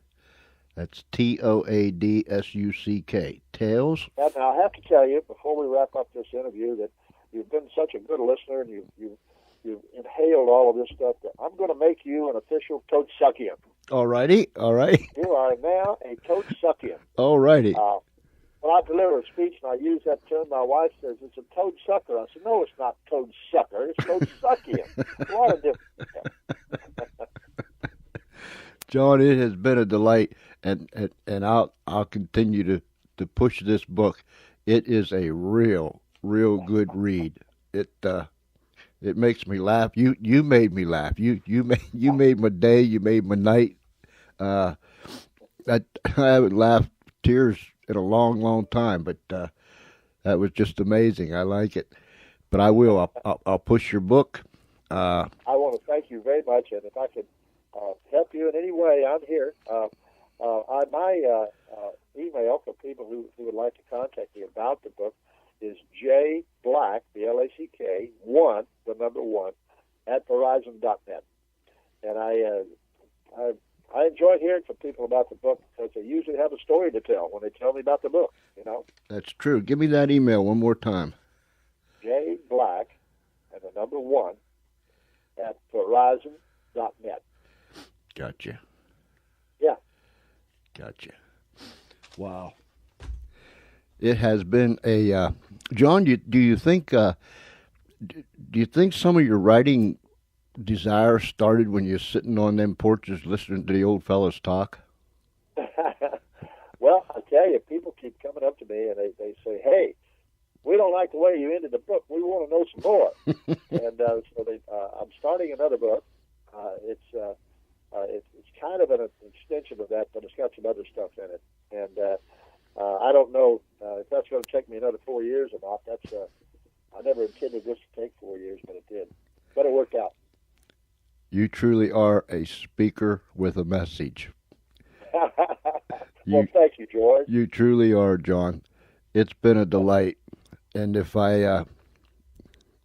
That's Toadsuck. Tales. Now, I have to tell you, before we wrap up this interview, that you've been such a good listener, and you've inhaled all of this stuff, that I'm going to make you an official Toadsuckian. All righty. You are now a Toadsuckian. All righty. When I deliver a speech and I use that term, my wife says, it's a toad sucker. I said, no, it's not toad sucker. It's Toadsuckian. What a difference. John, it has been a delight, and I'll continue to push this book. It is a real good read. It makes me laugh. You made me laugh. You made my day. You made my night. I haven't laughed tears in a long time, but that was just amazing. I like it. But I will. I'll push your book. I want to thank you very much, and if I could help you in any way, I'm here. My email for people who would like to contact me about the book is jblack, B-L-A-C-K, 1, the number 1, at Verizon.net. And I enjoy hearing from people about the book because they usually have a story to tell when they tell me about the book, you know. That's true. Give me that email one more time. jblack, and the number 1, at Verizon.net. Gotcha. Yeah. Gotcha. Wow. It has been a John. Do you think some of your writing desire started when you're sitting on them porches listening to the old fellas talk? Well, I tell you, people keep coming up to me and they say, "Hey, we don't like the way you ended the book. We want to know some more." And I'm starting another book. It's kind of an extension of that, but it's got some other stuff in it. And I don't know if that's going to take me another 4 years or not. I never intended this to take 4 years, but it did. But it worked out. You truly are a speaker with a message. Well, thank you, George. You truly are, John. It's been a delight. And if I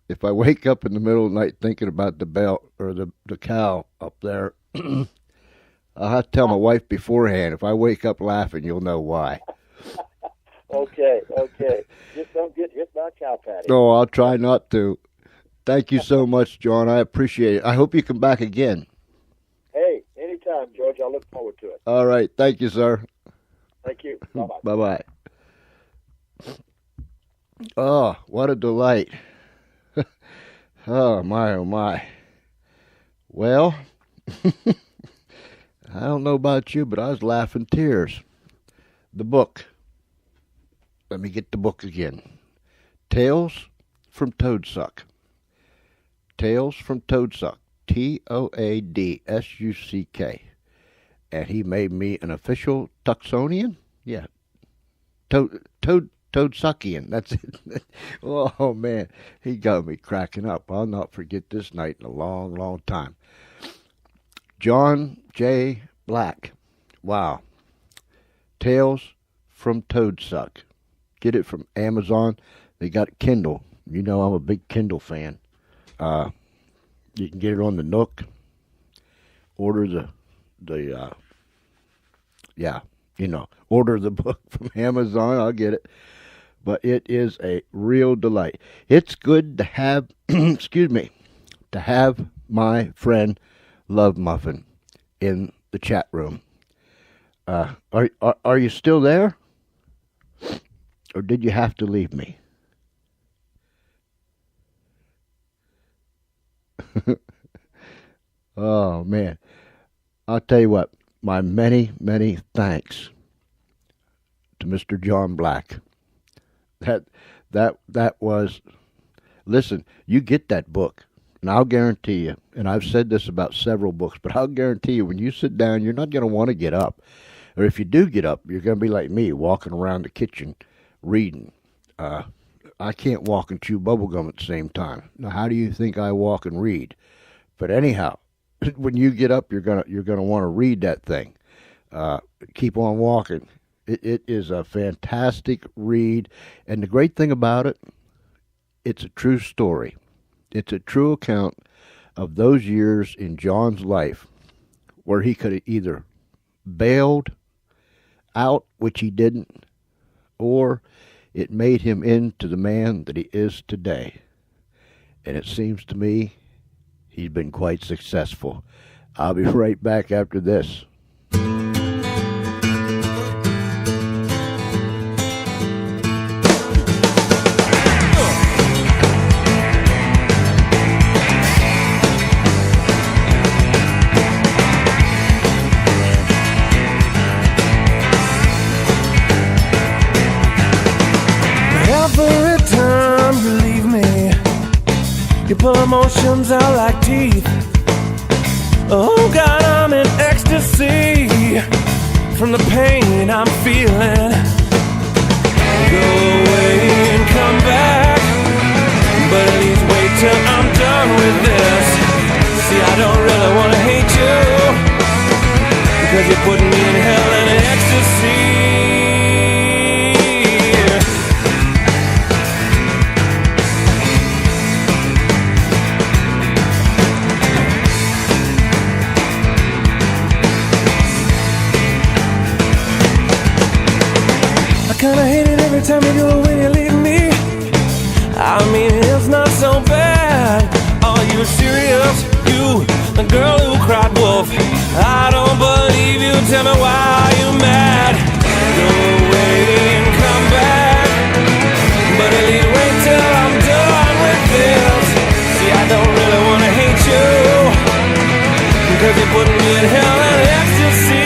wake up in the middle of the night thinking about the bell or the cow up there, I'll have to tell my wife beforehand. If I wake up laughing, you'll know why. Okay. Just don't get hit by a cow patty. No, I'll try not to. Thank you so much, John. I appreciate it. I hope you come back again. Hey, anytime, George. I look forward to it. All right. Thank you, sir. Thank you. Bye-bye. Bye-bye. Oh, what a delight. Oh, my. Well, I don't know about you, but I was laughing tears. The book. Let me get the book again. Tales from Toadsuck. Tales from Toadsuck. Toadsuck. And he made me an official Tucksonian? Yeah. Toadsuckian. That's it. Oh, man. He got me cracking up. I'll not forget this night in a long, long time. John J. Black. Wow. Tales from Toadsuck. Get it from Amazon. They got Kindle. You know I'm a big Kindle fan. You can get it on the Nook. Order order the book from Amazon. I'll get it. But it is a real delight. It's good to have, to have my friend Love Muffin in the chat room. Are you still there? Or did you have to leave me? Oh, man. I'll tell you what. My many, many thanks to Mr. John Black. That was... Listen, you get that book, and I'll guarantee you, and I've said this about several books, but I'll guarantee you when you sit down, you're not going to want to get up. Or if you do get up, you're going to be like me, walking around the kitchen reading. I can't walk and chew bubblegum at the same time. Now, how do you think I walk and read? But anyhow, when you get up, you're gonna want to read that thing. Keep on walking. It is a fantastic read, and the great thing about it, it's a true story. It's a true account of those years in John's life where he could have either bailed out, which he didn't, or it made him into the man that he is today. And it seems to me he's been quite successful. I'll be right back after this. You pull emotions out like teeth. Oh God, I'm in ecstasy from the pain I'm feeling. Go away and come back, but at least wait till I'm done with this. See, I don't really want to hate you, 'cause you're putting me in hell and ecstasy. I kinda hate it every time you go when you leave me. I mean, it's not so bad. Are you serious? You, the girl who cried wolf. I don't believe you. Tell me why you mad. Go away and come back, but at least wait till I'm done with this. See, I don't really wanna hate you, because you're putting me in hell and ecstasy.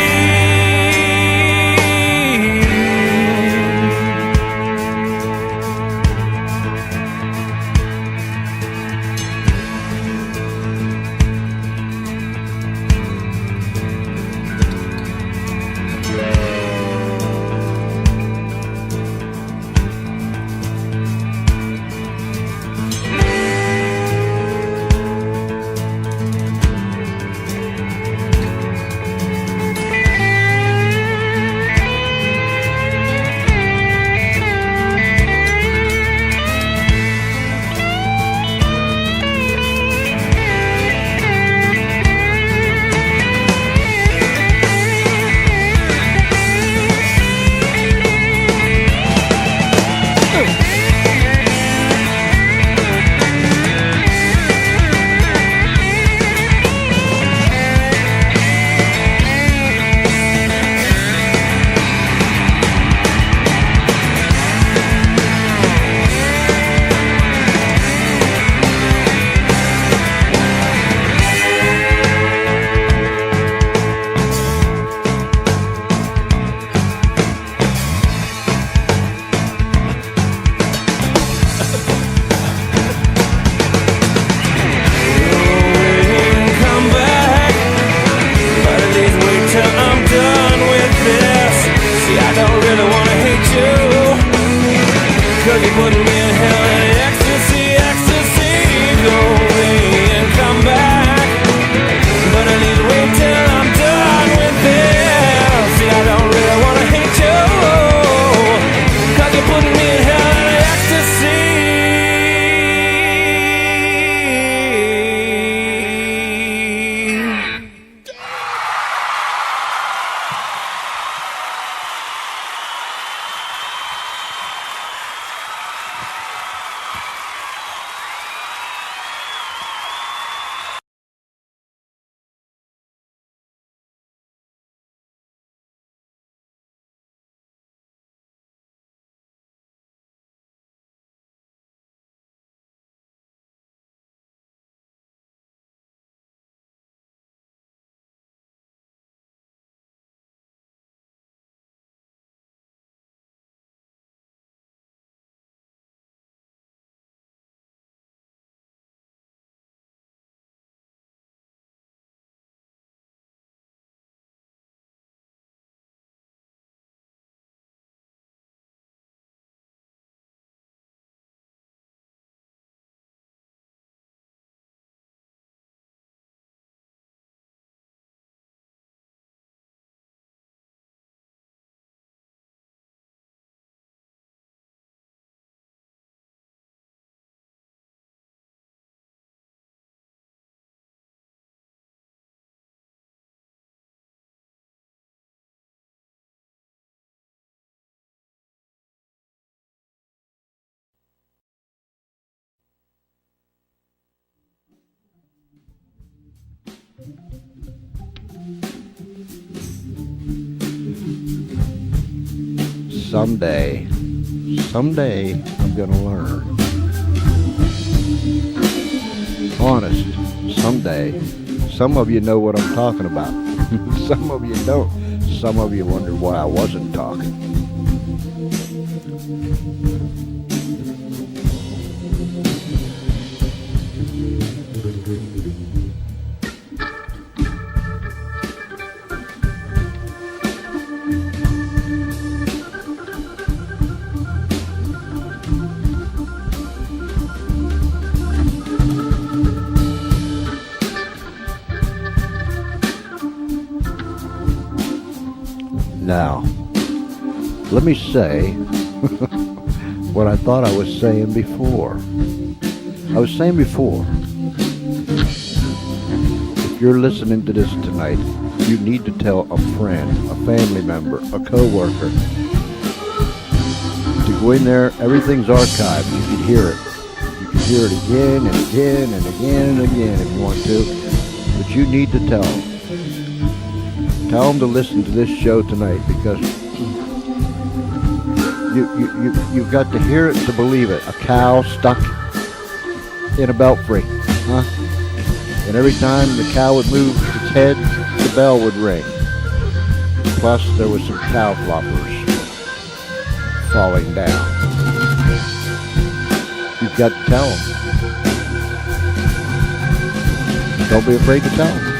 Someday I'm gonna learn. Honest, someday. Some of you know what I'm talking about. Some of you don't. Some of you wonder why I wasn't talking. Now, let me say what I thought I was saying before. I was saying before, if you're listening to this tonight, you need to tell a friend, a family member, a co-worker to go in there. Everything's archived. You can hear it. You can hear it again and again and again and again if you want to. But you need to tell them. Tell them to listen to this show tonight, because you've got to hear it to believe it. A cow stuck in a belfry, huh? And every time the cow would move its head, the bell would ring. Plus, there was some cow floppers falling down. You've got to tell them. Don't be afraid to tell them.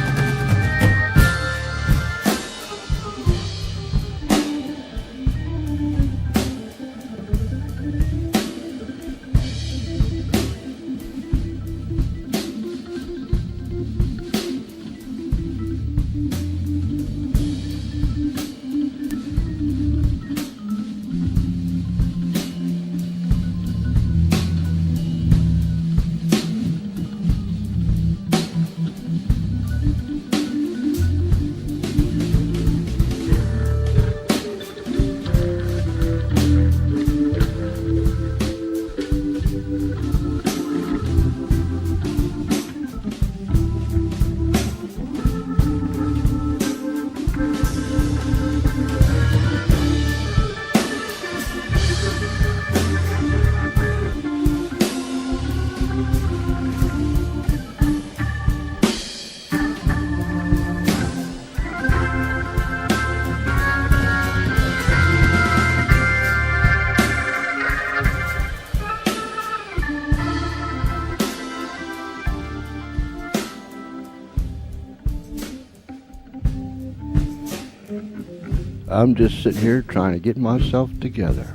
I'm just sitting here trying to get myself together.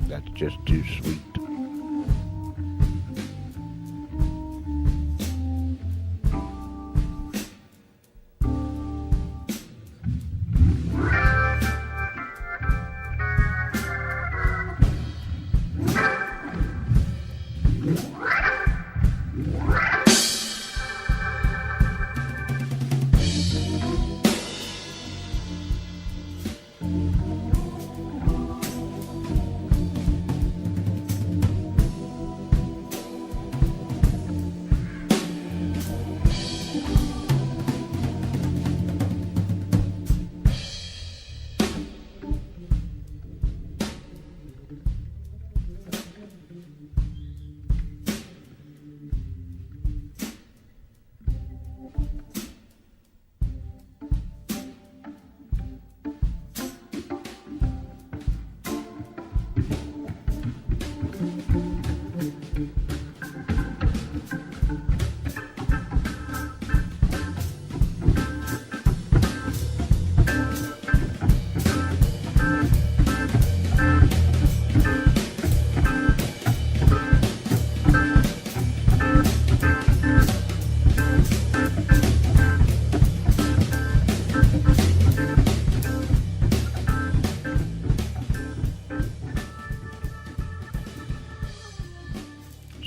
That's just too sweet.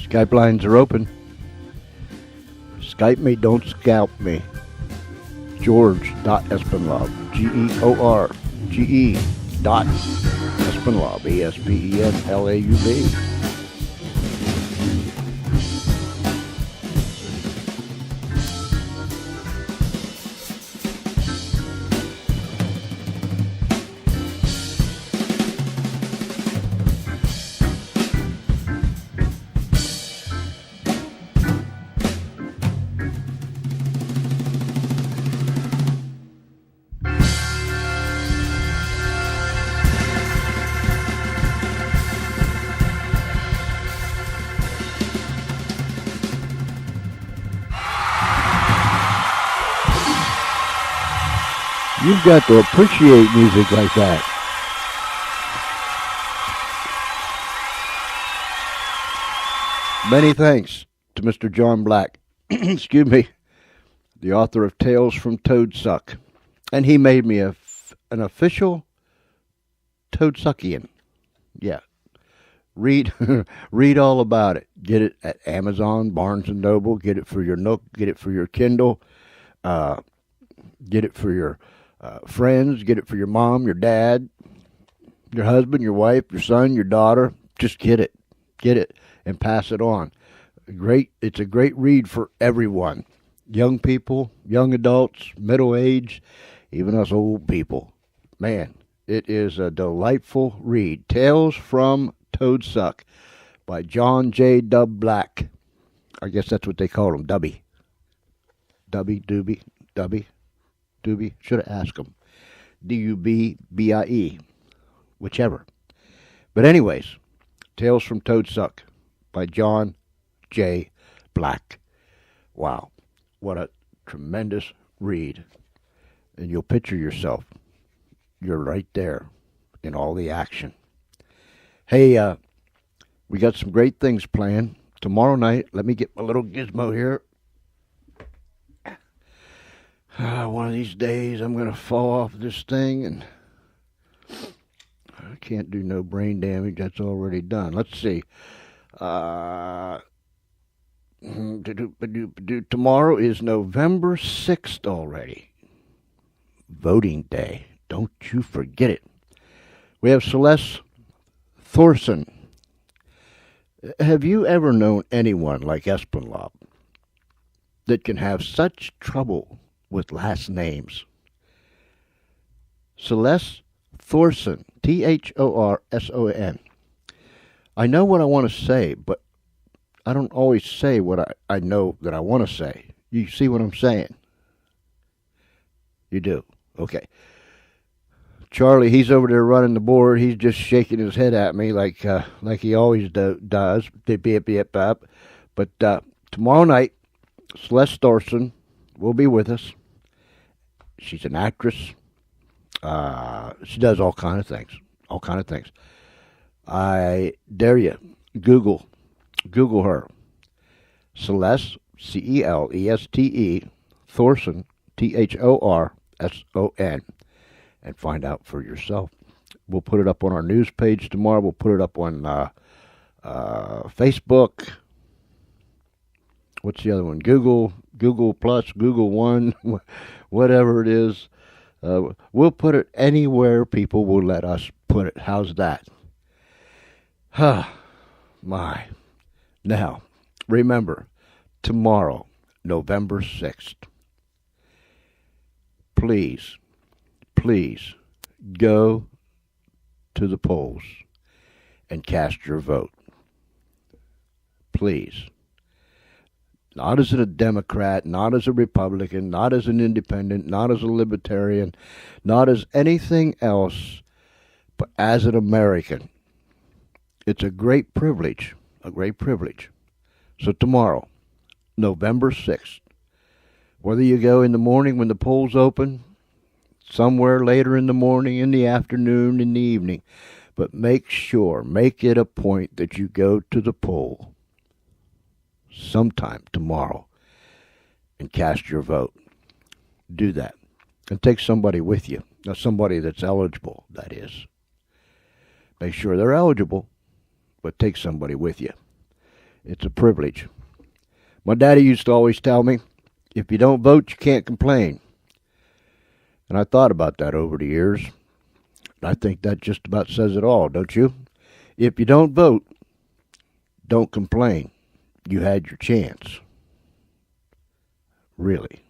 Skype lines are open. Skype me, don't scalp me. George.Espenlaub. George.Espenlaub. Espenlaub. You've got to appreciate music like that. Many thanks to Mr. John Black, excuse me, the author of Tales from Toadsuck. And he made me an official Toadsuckian. Yeah. Read read all about it. Get it at Amazon, Barnes & Noble. Get it for your Nook. Get it for your Kindle. Get it for your friends. Get it for your mom, your dad, your husband, your wife, your son, your daughter. Just get it. Get it and pass it on. It's a great read for everyone. Young people, young adults, middle age, even us old people. Man, it is a delightful read. Tales from Toadsuck by John J. Dub Black. I guess that's what they call him, Dubby. Dubby. Should have asked him. Dubie, whichever. But anyways, Tales from Toadsuck by John J. Black. Wow, what a tremendous read. And you'll picture yourself. You're right there in all the action. Hey, we got some great things planned. Tomorrow night, let me get my little gizmo here. One of these days, I'm going to fall off this thing, and I can't do no brain damage. That's already done. Let's see. Tomorrow is November 6th already. Voting Day. Don't you forget it. We have Celeste Thorson. Have you ever known anyone like Espinlov that can have such trouble with last names? Celeste Thorson, Thorson. I know what I want to say, but I don't always say what I know that I want to say. You see what I'm saying? You do. Okay. Charlie, he's over there running the board. He's just shaking his head at me like he always does. But tomorrow night, Celeste Thorson will be with us. She's an actress. She does all kind of things. I dare you, Google her. Celeste, Celeste, Thorson, Thorson, and find out for yourself. We'll put it up on our news page tomorrow. We'll put it up on Facebook. What's the other one? Google Plus, Google One, whatever it is. We'll put it anywhere people will let us put it. How's that? My. Now, remember, tomorrow, November 6th, please go to the polls and cast your vote. Please. Not as a Democrat, not as a Republican, not as an independent, not as a libertarian, not as anything else, but as an American. It's a great privilege, So tomorrow, November 6th, whether you go in the morning when the polls open, somewhere later in the morning, in the afternoon, in the evening, but make it a point that you go to the poll sometime tomorrow and cast your vote. Do that. And take somebody with you. Now, somebody that's eligible, that is. Make sure they're eligible, but take somebody with you. It's a privilege. My daddy used to always tell me, if you don't vote, you can't complain. And I thought about that over the years. I think that just about says it all, don't you? If you don't vote, don't complain. You had your chance. Really.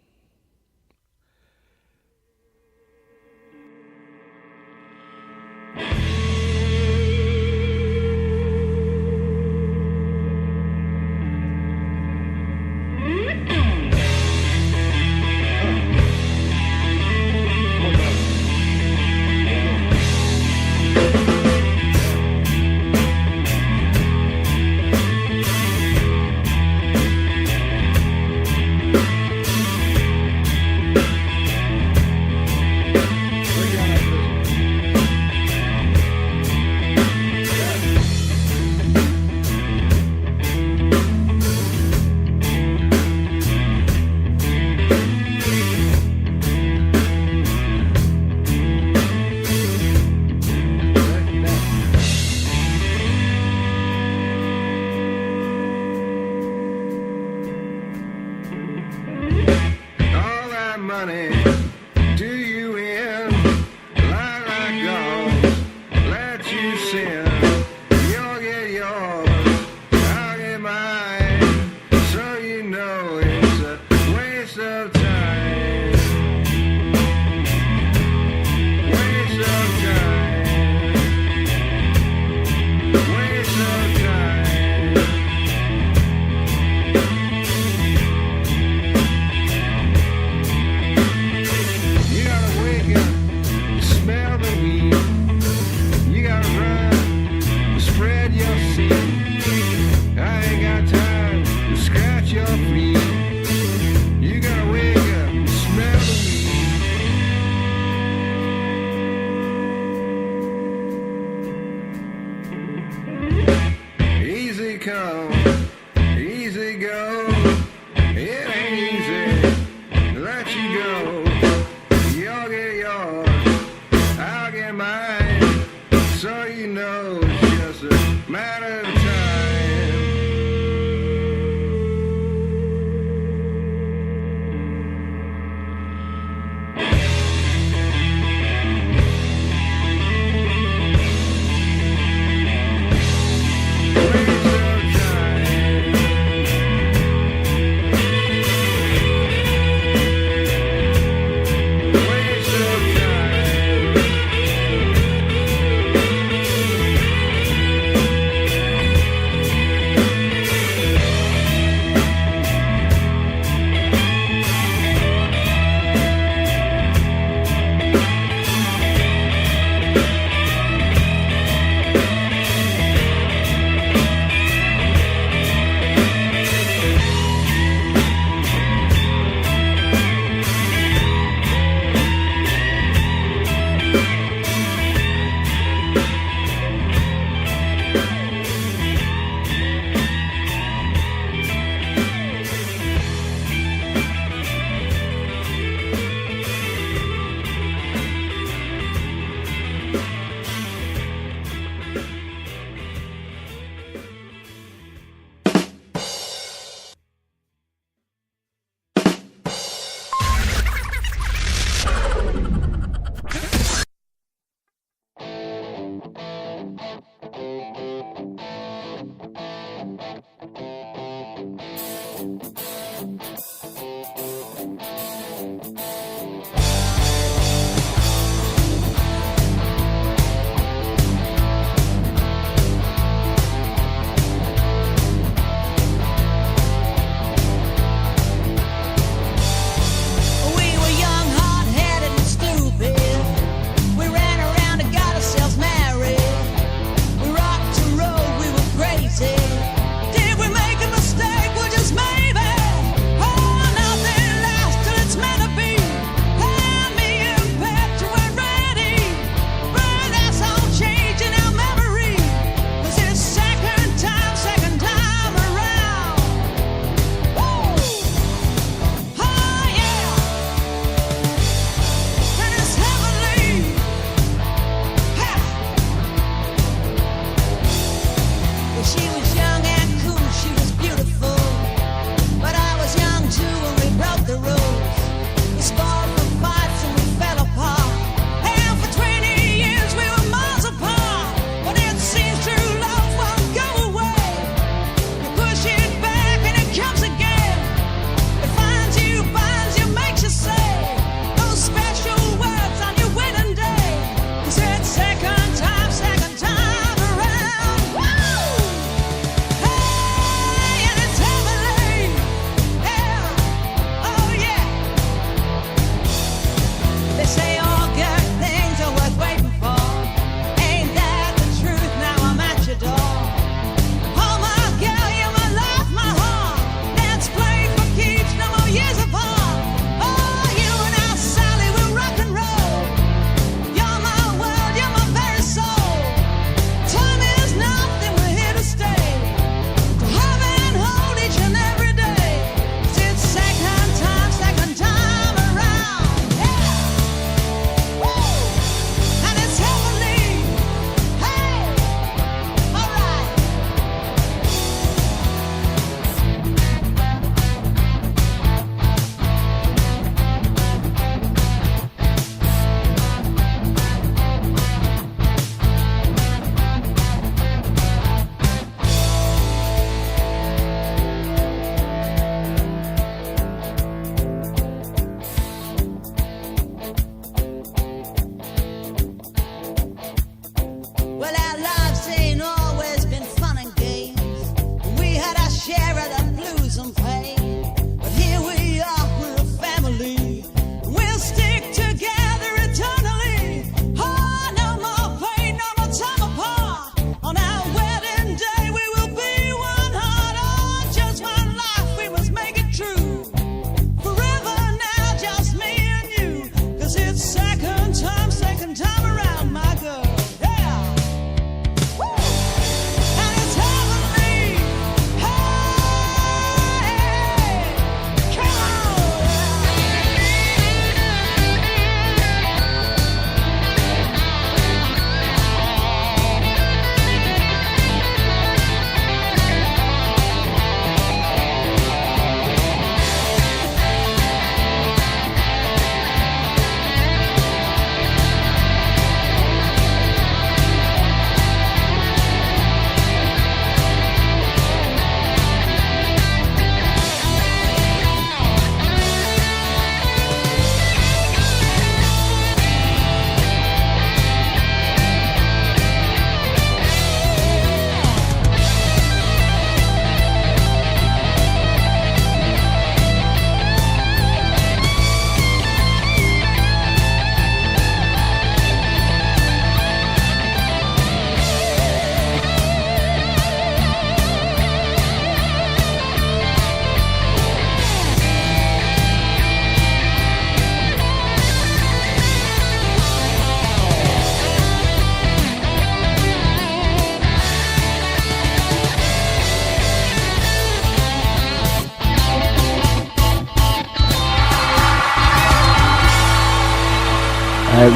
mind. So you know it's just a matter of time. Waste of time.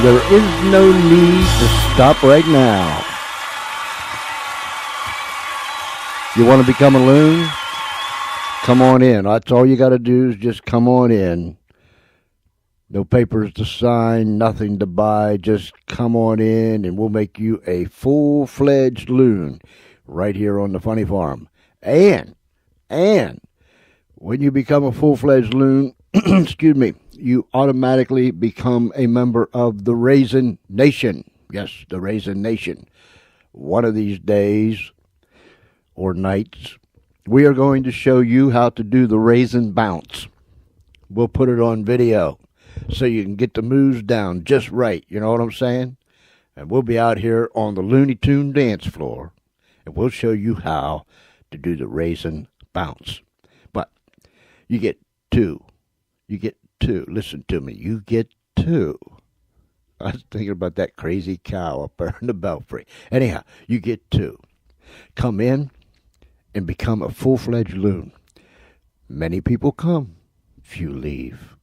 there is no need to stop right now. You want to become a loon? Come on in. That's all you got to do is just come on in. No papers to sign, nothing to buy. Just come on in and we'll make you a full-fledged loon right here on the Funny Farm. And when you become a full-fledged loon, excuse me, you automatically become a member of the Raisin Nation. Yes, the Raisin Nation. One of these days or nights, we are going to show you how to do the raisin bounce. We'll put it on video so you can get the moves down just right. You know what I'm saying? And we'll be out here on the Looney Tune dance floor, and we'll show you how to do the raisin bounce. But you get two. You get two. Listen to me. You get two. I was thinking about that crazy cow up there in the belfry. Anyhow, you get two. Come in and become a full-fledged loon. Many people come, few leave.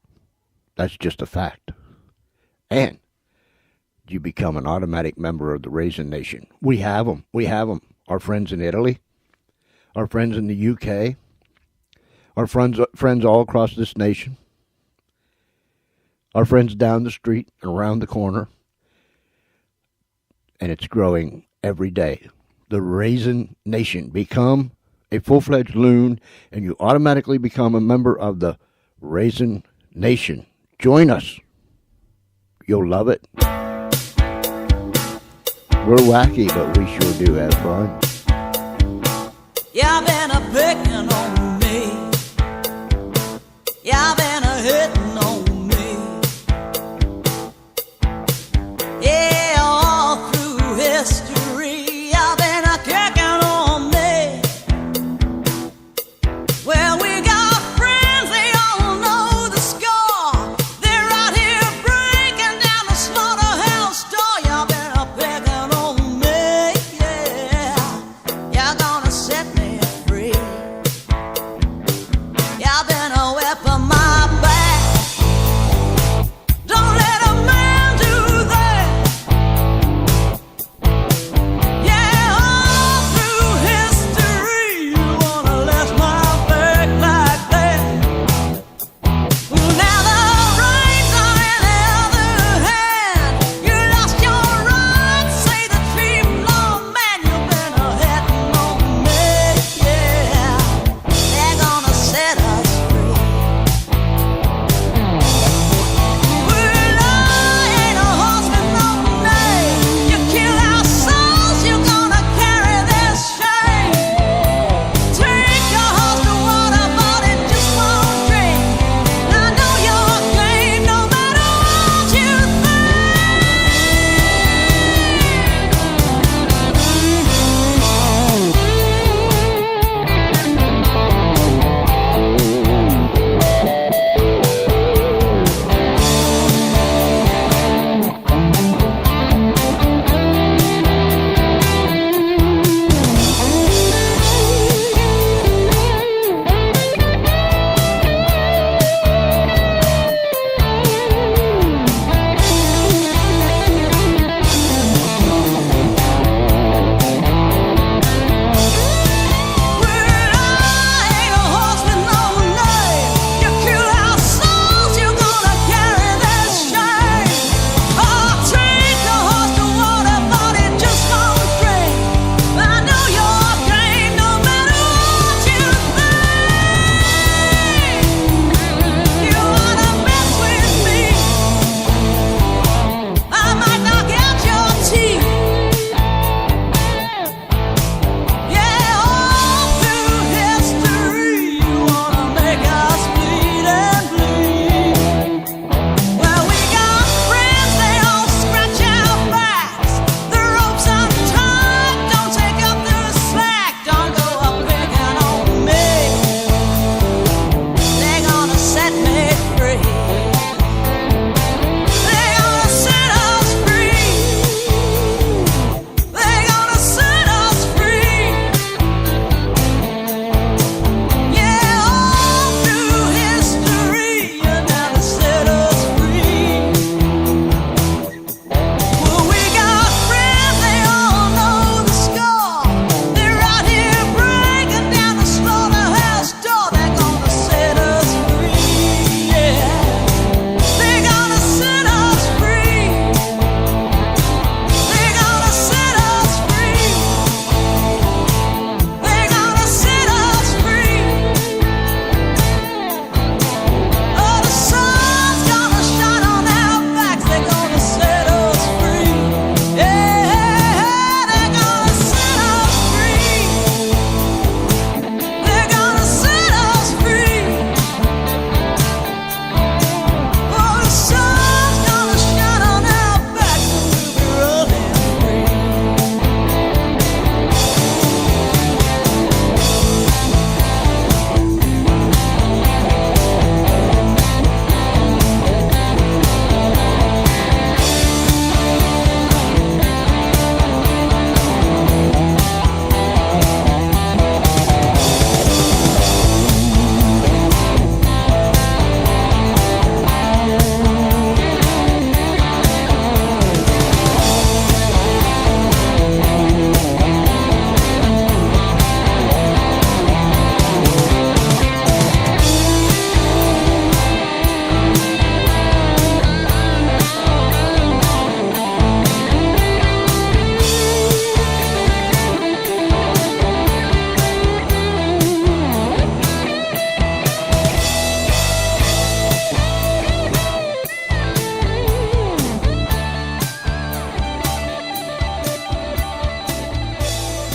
That's just a fact. And you become an automatic member of the Raisin Nation. We have them. We have them. Our friends in Italy, our friends in the UK, our friends all across this nation, our friends down the street and around the corner. And it's growing every day. The Raisin Nation. Become a full-fledged loon, and you automatically become a member of the Raisin Nation. Join us. You'll love it. We're wacky, but we sure do have fun. Y'all been a picking on me. Y'all been a hitting on me. Yeah, all through history, y'all been a kicking on me. Well, we got friends, they all know the score. They're out here breaking down the slaughterhouse door. Y'all been a picking on me, yeah. Y'all gonna set me free. Y'all been a whipping my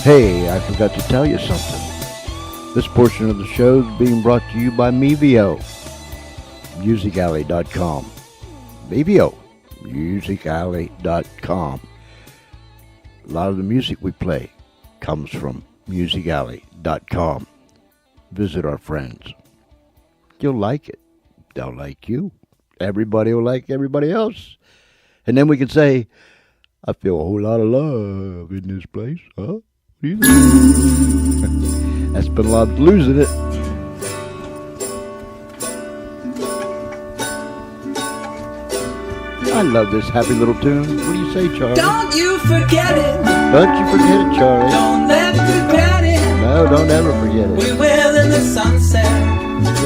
Hey, I forgot to tell you something. This portion of the show is being brought to you by Mevio, musicalley.com. Mevio, musicalley.com. A lot of the music we play comes from musicalley.com. Visit our friends. You'll like it. They'll like you. Everybody will like everybody else. And then we can say, I feel a whole lot of love in this place, huh? What do you think? That's been love losing it. I love this happy little tune. What do you say, Charlie? Don't you forget it. Don't you forget it, Charlie. Don't let regret it. No, don't ever forget it. We will in the sunset.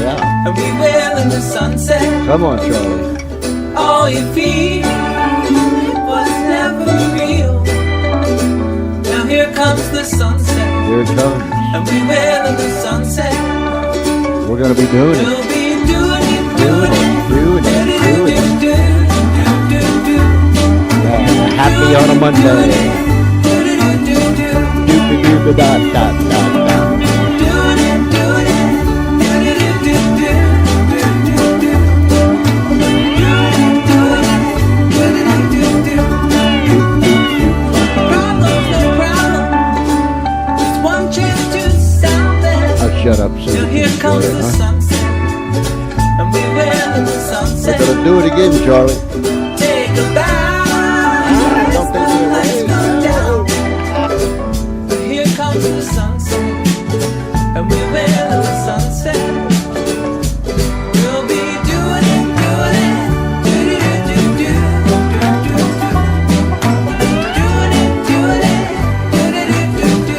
Yeah. And we will in the sunset. Come on, Charlie. All you feel was never real. Now here comes the sunset. Here it comes. And we will in the sunset. We're going to be doing it. We'll be doing it, Doing it, doing it, doing it. Happy on a Monday. Doopy-doopy-da-da-da-da. Shut up, so Till here comes the sunset, and we will in the sunset. We're gonna do it again, Charlie. Take a bow as the lights come down. But here comes the sunset, and we will in the sunset. We'll be doing it, doing it, do-do-do-do-do, doing it, doing it, do-do-do-do-do.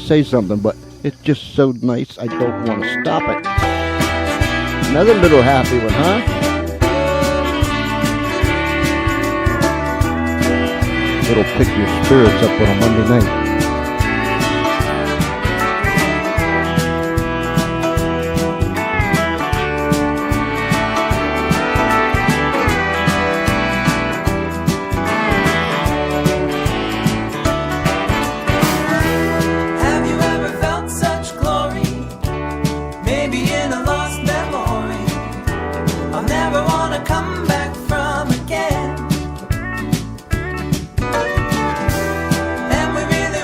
Say something, but it's just so nice I don't want to stop it. Another little happy one, huh? It'll pick your spirits up on a Monday night. And we really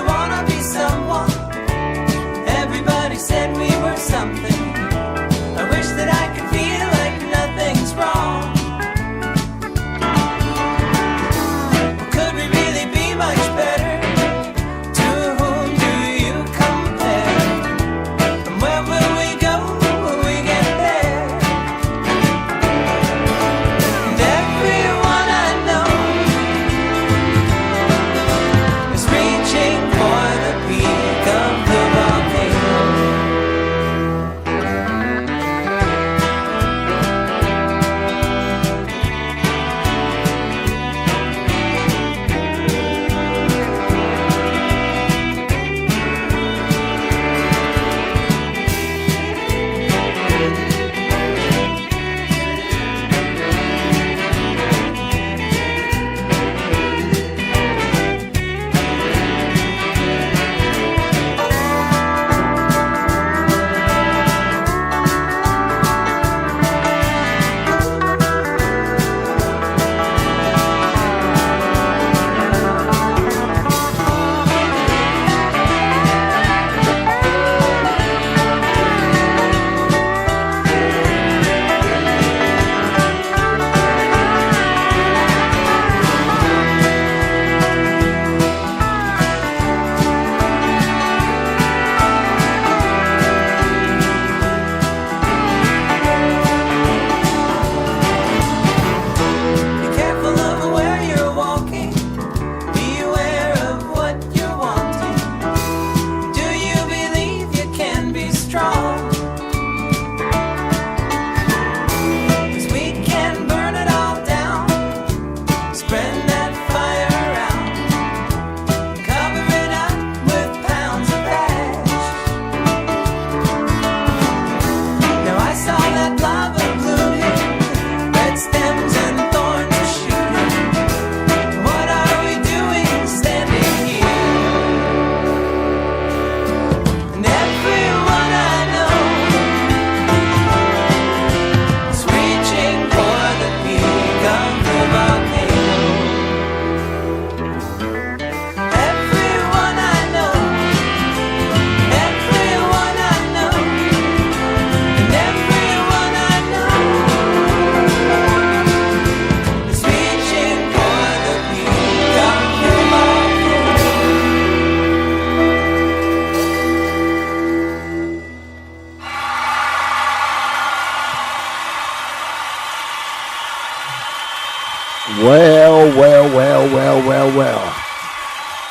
well.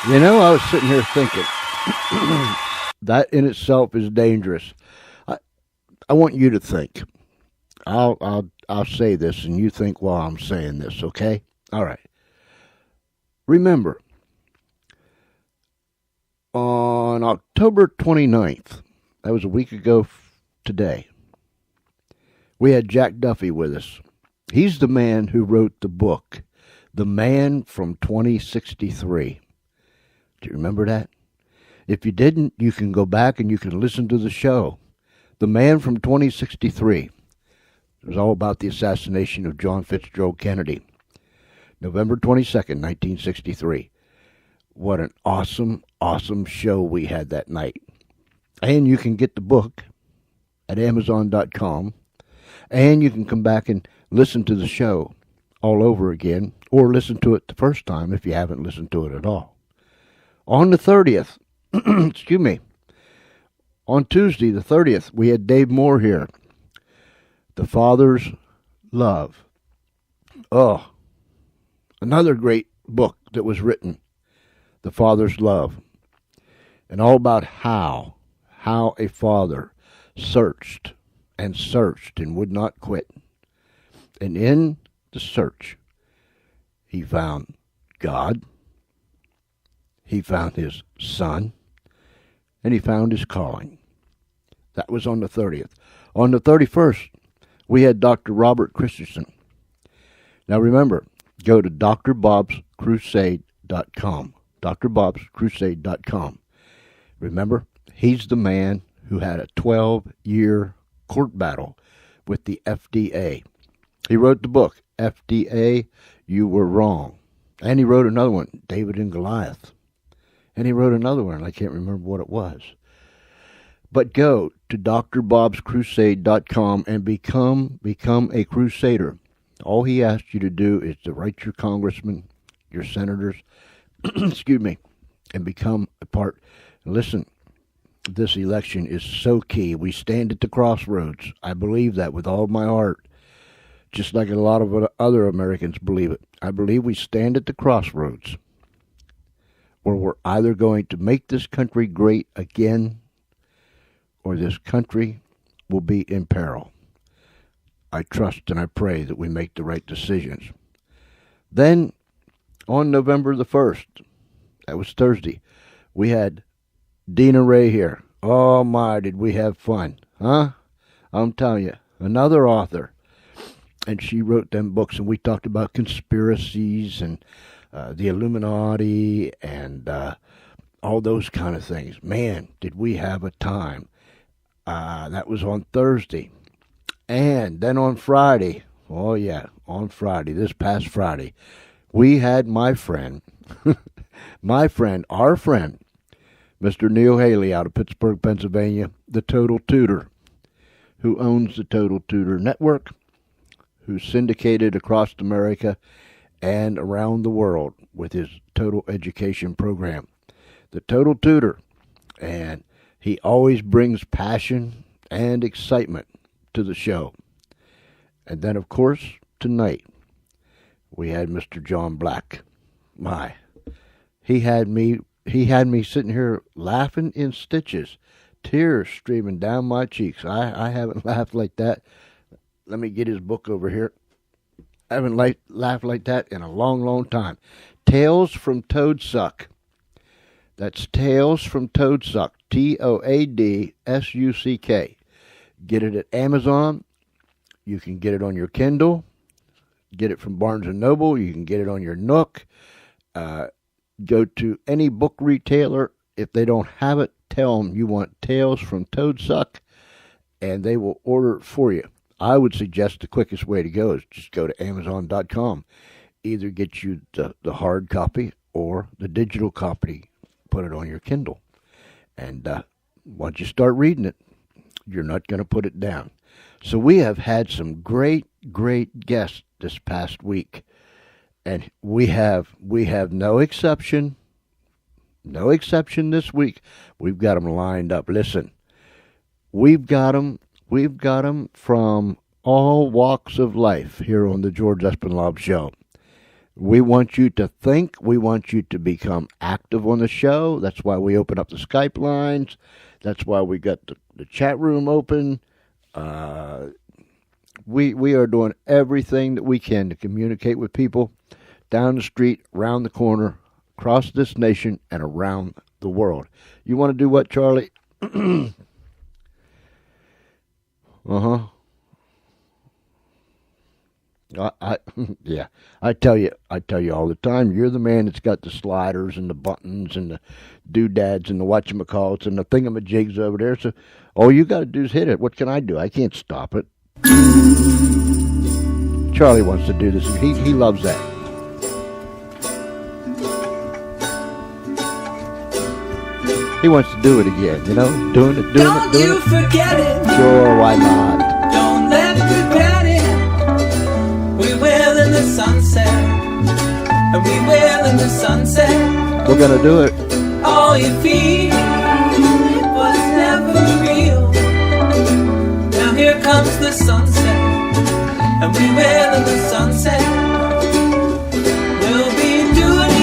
You know, I was sitting here thinking, that in itself is dangerous. I want you to think. I'll say this, and you think while I'm saying this, okay? All right. Remember, on October 29th, that was a week ago today, we had Jack Duffy with us. He's the man who wrote the book, The Man from 2063. Do you remember that? If you didn't, you can go back and you can listen to the show. The Man from 2063. It was all about the assassination of John Fitzgerald Kennedy. November 22nd, 1963. What an awesome, awesome show we had that night. And you can get the book at Amazon.com. And you can come back and listen to the show all over again, or listen to it the first time if you haven't listened to it at all. On the 30th, excuse me, on Tuesday the 30th, we had Dave Moore here. The Father's Love. Oh, another great book that was written, The Father's Love. And all about how a father searched and would not quit. And in the search, he found God, he found his son, and he found his calling. That was on the 30th. On the 31st, we had Dr. Robert Christensen. Now remember, go to drbobscrusade.com. drbobscrusade.com. Remember, he's the man who had a 12-year court battle with the FDA. He wrote the book, FDA, You Were Wrong. And he wrote another one, David and Goliath. And he wrote another one, I can't remember what it was. But go to drbobscrusade.com and become a crusader. All he asks you to do is to write your congressmen, your senators, excuse me, and become a part. Listen, this election is so key. We stand at the crossroads. I believe that with all my heart, just like a lot of other Americans believe it. I believe we stand at the crossroads where we're either going to make this country great again or this country will be in peril. I trust and I pray that we make the right decisions. Then, on November the 1st, that was Thursday, we had Dina Ray here. Oh my, did we have fun, huh? I'm telling you, another author. And she wrote them books, and we talked about conspiracies and the Illuminati and all those kind of things. Man, did we have a time. That was on Thursday. And then on Friday, oh yeah, on Friday, this past Friday, we had my friend, our friend, Mr. Neil Haley out of Pittsburgh, Pennsylvania, the Total Tutor, who owns the Total Tutor Network, who's syndicated across America and around the world with his total education program. The Total Tutor, and he always brings passion and excitement to the show. And then, of course, tonight, we had Mr. John Black. My, he had me sitting here laughing in stitches, tears streaming down my cheeks. I haven't laughed like that. Let me get his book over here. I haven't laughed like that in a long, long time. Tales from Toadsuck. That's Tales from Toadsuck. Toadsuck. Get it at Amazon. You can get it on your Kindle. Get it from Barnes & Noble. You can get it on your Nook. Go to any book retailer. If they don't have it, tell them you want Tales from Toadsuck, and they will order it for you. I would suggest the quickest way to go is just go to Amazon.com. Either get you the hard copy or the digital copy. Put it on your Kindle. And once you start reading it, you're not going to put it down. So we have had some great, great guests this past week. And we have no exception this week. We've got them lined up. Listen, we've got them from all walks of life here on the George Espinlove Show. We want you to think. We want you to become active on the show. That's why we open up the Skype lines. That's why we got the chat room open. We are doing everything that we can to communicate with people down the street, around the corner, across this nation, and around the world. You want to do what, Charlie? Uh-huh. Yeah, I tell you all the time, you're the man that's got the sliders and the buttons and the doodads and the whatchamacallits and the thingamajigs over there. So all you got to do is hit it. What can I do? I can't stop it. Charlie wants to do this. He loves that. He wants to do it again, you know? Doing it. Don't you forget it. Sure, why not? Don't let me regret it. We will in the sunset. And we will in the sunset. We're going to do it. All you feel, it was never real. Now here comes the sunset. And we will in the sunset. We'll be doing it.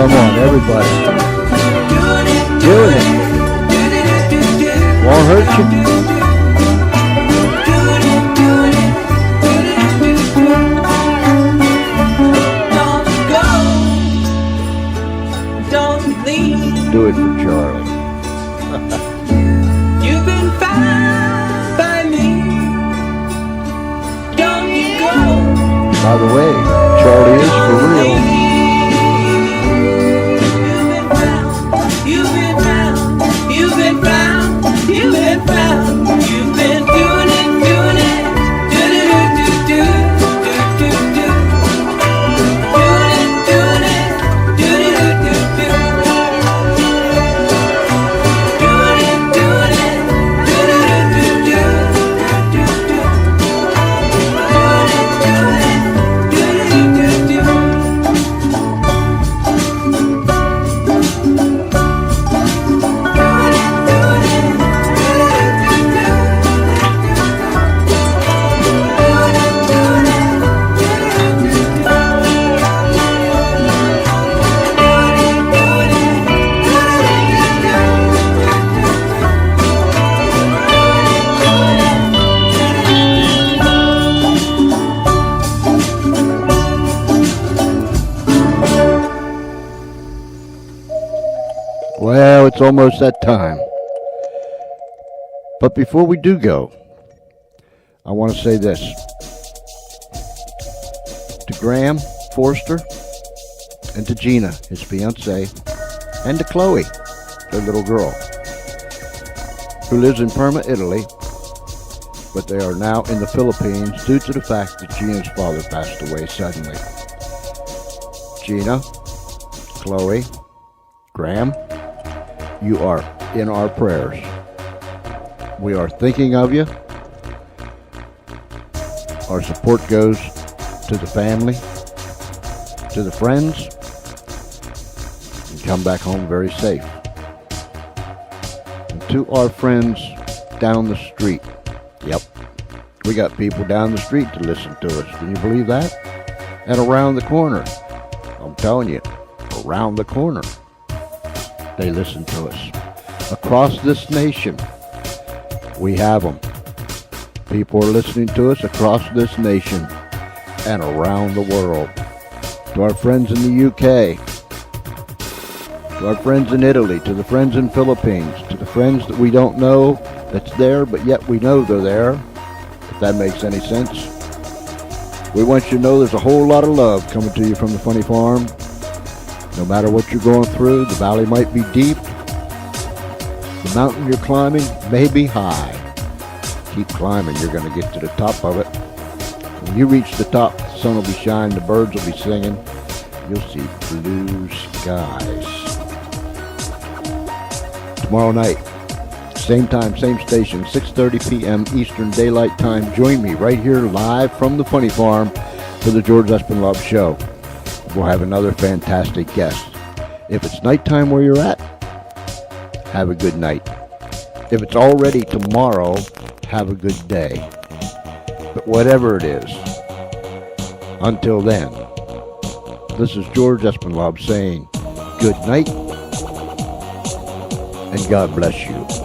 Come on, everybody. Doing it. Won't hurt you. Don't go. Don't leave. Do it for Charlie. You've been found by me. Don't you go. By the way, Charlie is for real. You've been found. You've been found. You've been found. You've been doing it. Well, it's almost that time. But before we do go, I want to say this. To Graham Forster and to Gina, his fiancée, and to Chloe, their little girl, who lives in Parma, Italy, but they are now in the Philippines due to the fact that Gina's father passed away suddenly. Gina, Chloe, Graham, you are in our prayers. We are thinking of you. Our support goes to the family, to the friends, and come back home very safe. And to our friends down the street. Yep, we got people down the street to listen to us. Can you believe that? And around the corner. I'm telling you, around the corner, they listen to us. Across this nation, we have them. People are listening to us across this nation and around the world. To our friends in the UK, to our friends in Italy, to the friends in Philippines, to the friends that we don't know that's there, but yet we know they're there, if that makes any sense. We want you to know there's a whole lot of love coming to you from the Funny Farm. No matter what you're going through, the valley might be deep. The mountain you're climbing may be high. Keep climbing, you're going to get to the top of it. When you reach the top, the sun will be shining, the birds will be singing. You'll see blue skies. Tomorrow night, same time, same station, 6:30 p.m. Eastern Daylight Time. Join me right here live from the Funny Farm for the George Espinlove Show. We'll have another fantastic guest. If it's nighttime where you're at, have a good night. If it's already tomorrow, have a good day. But whatever it is, until then, this is George Espinlove saying good night and God bless you.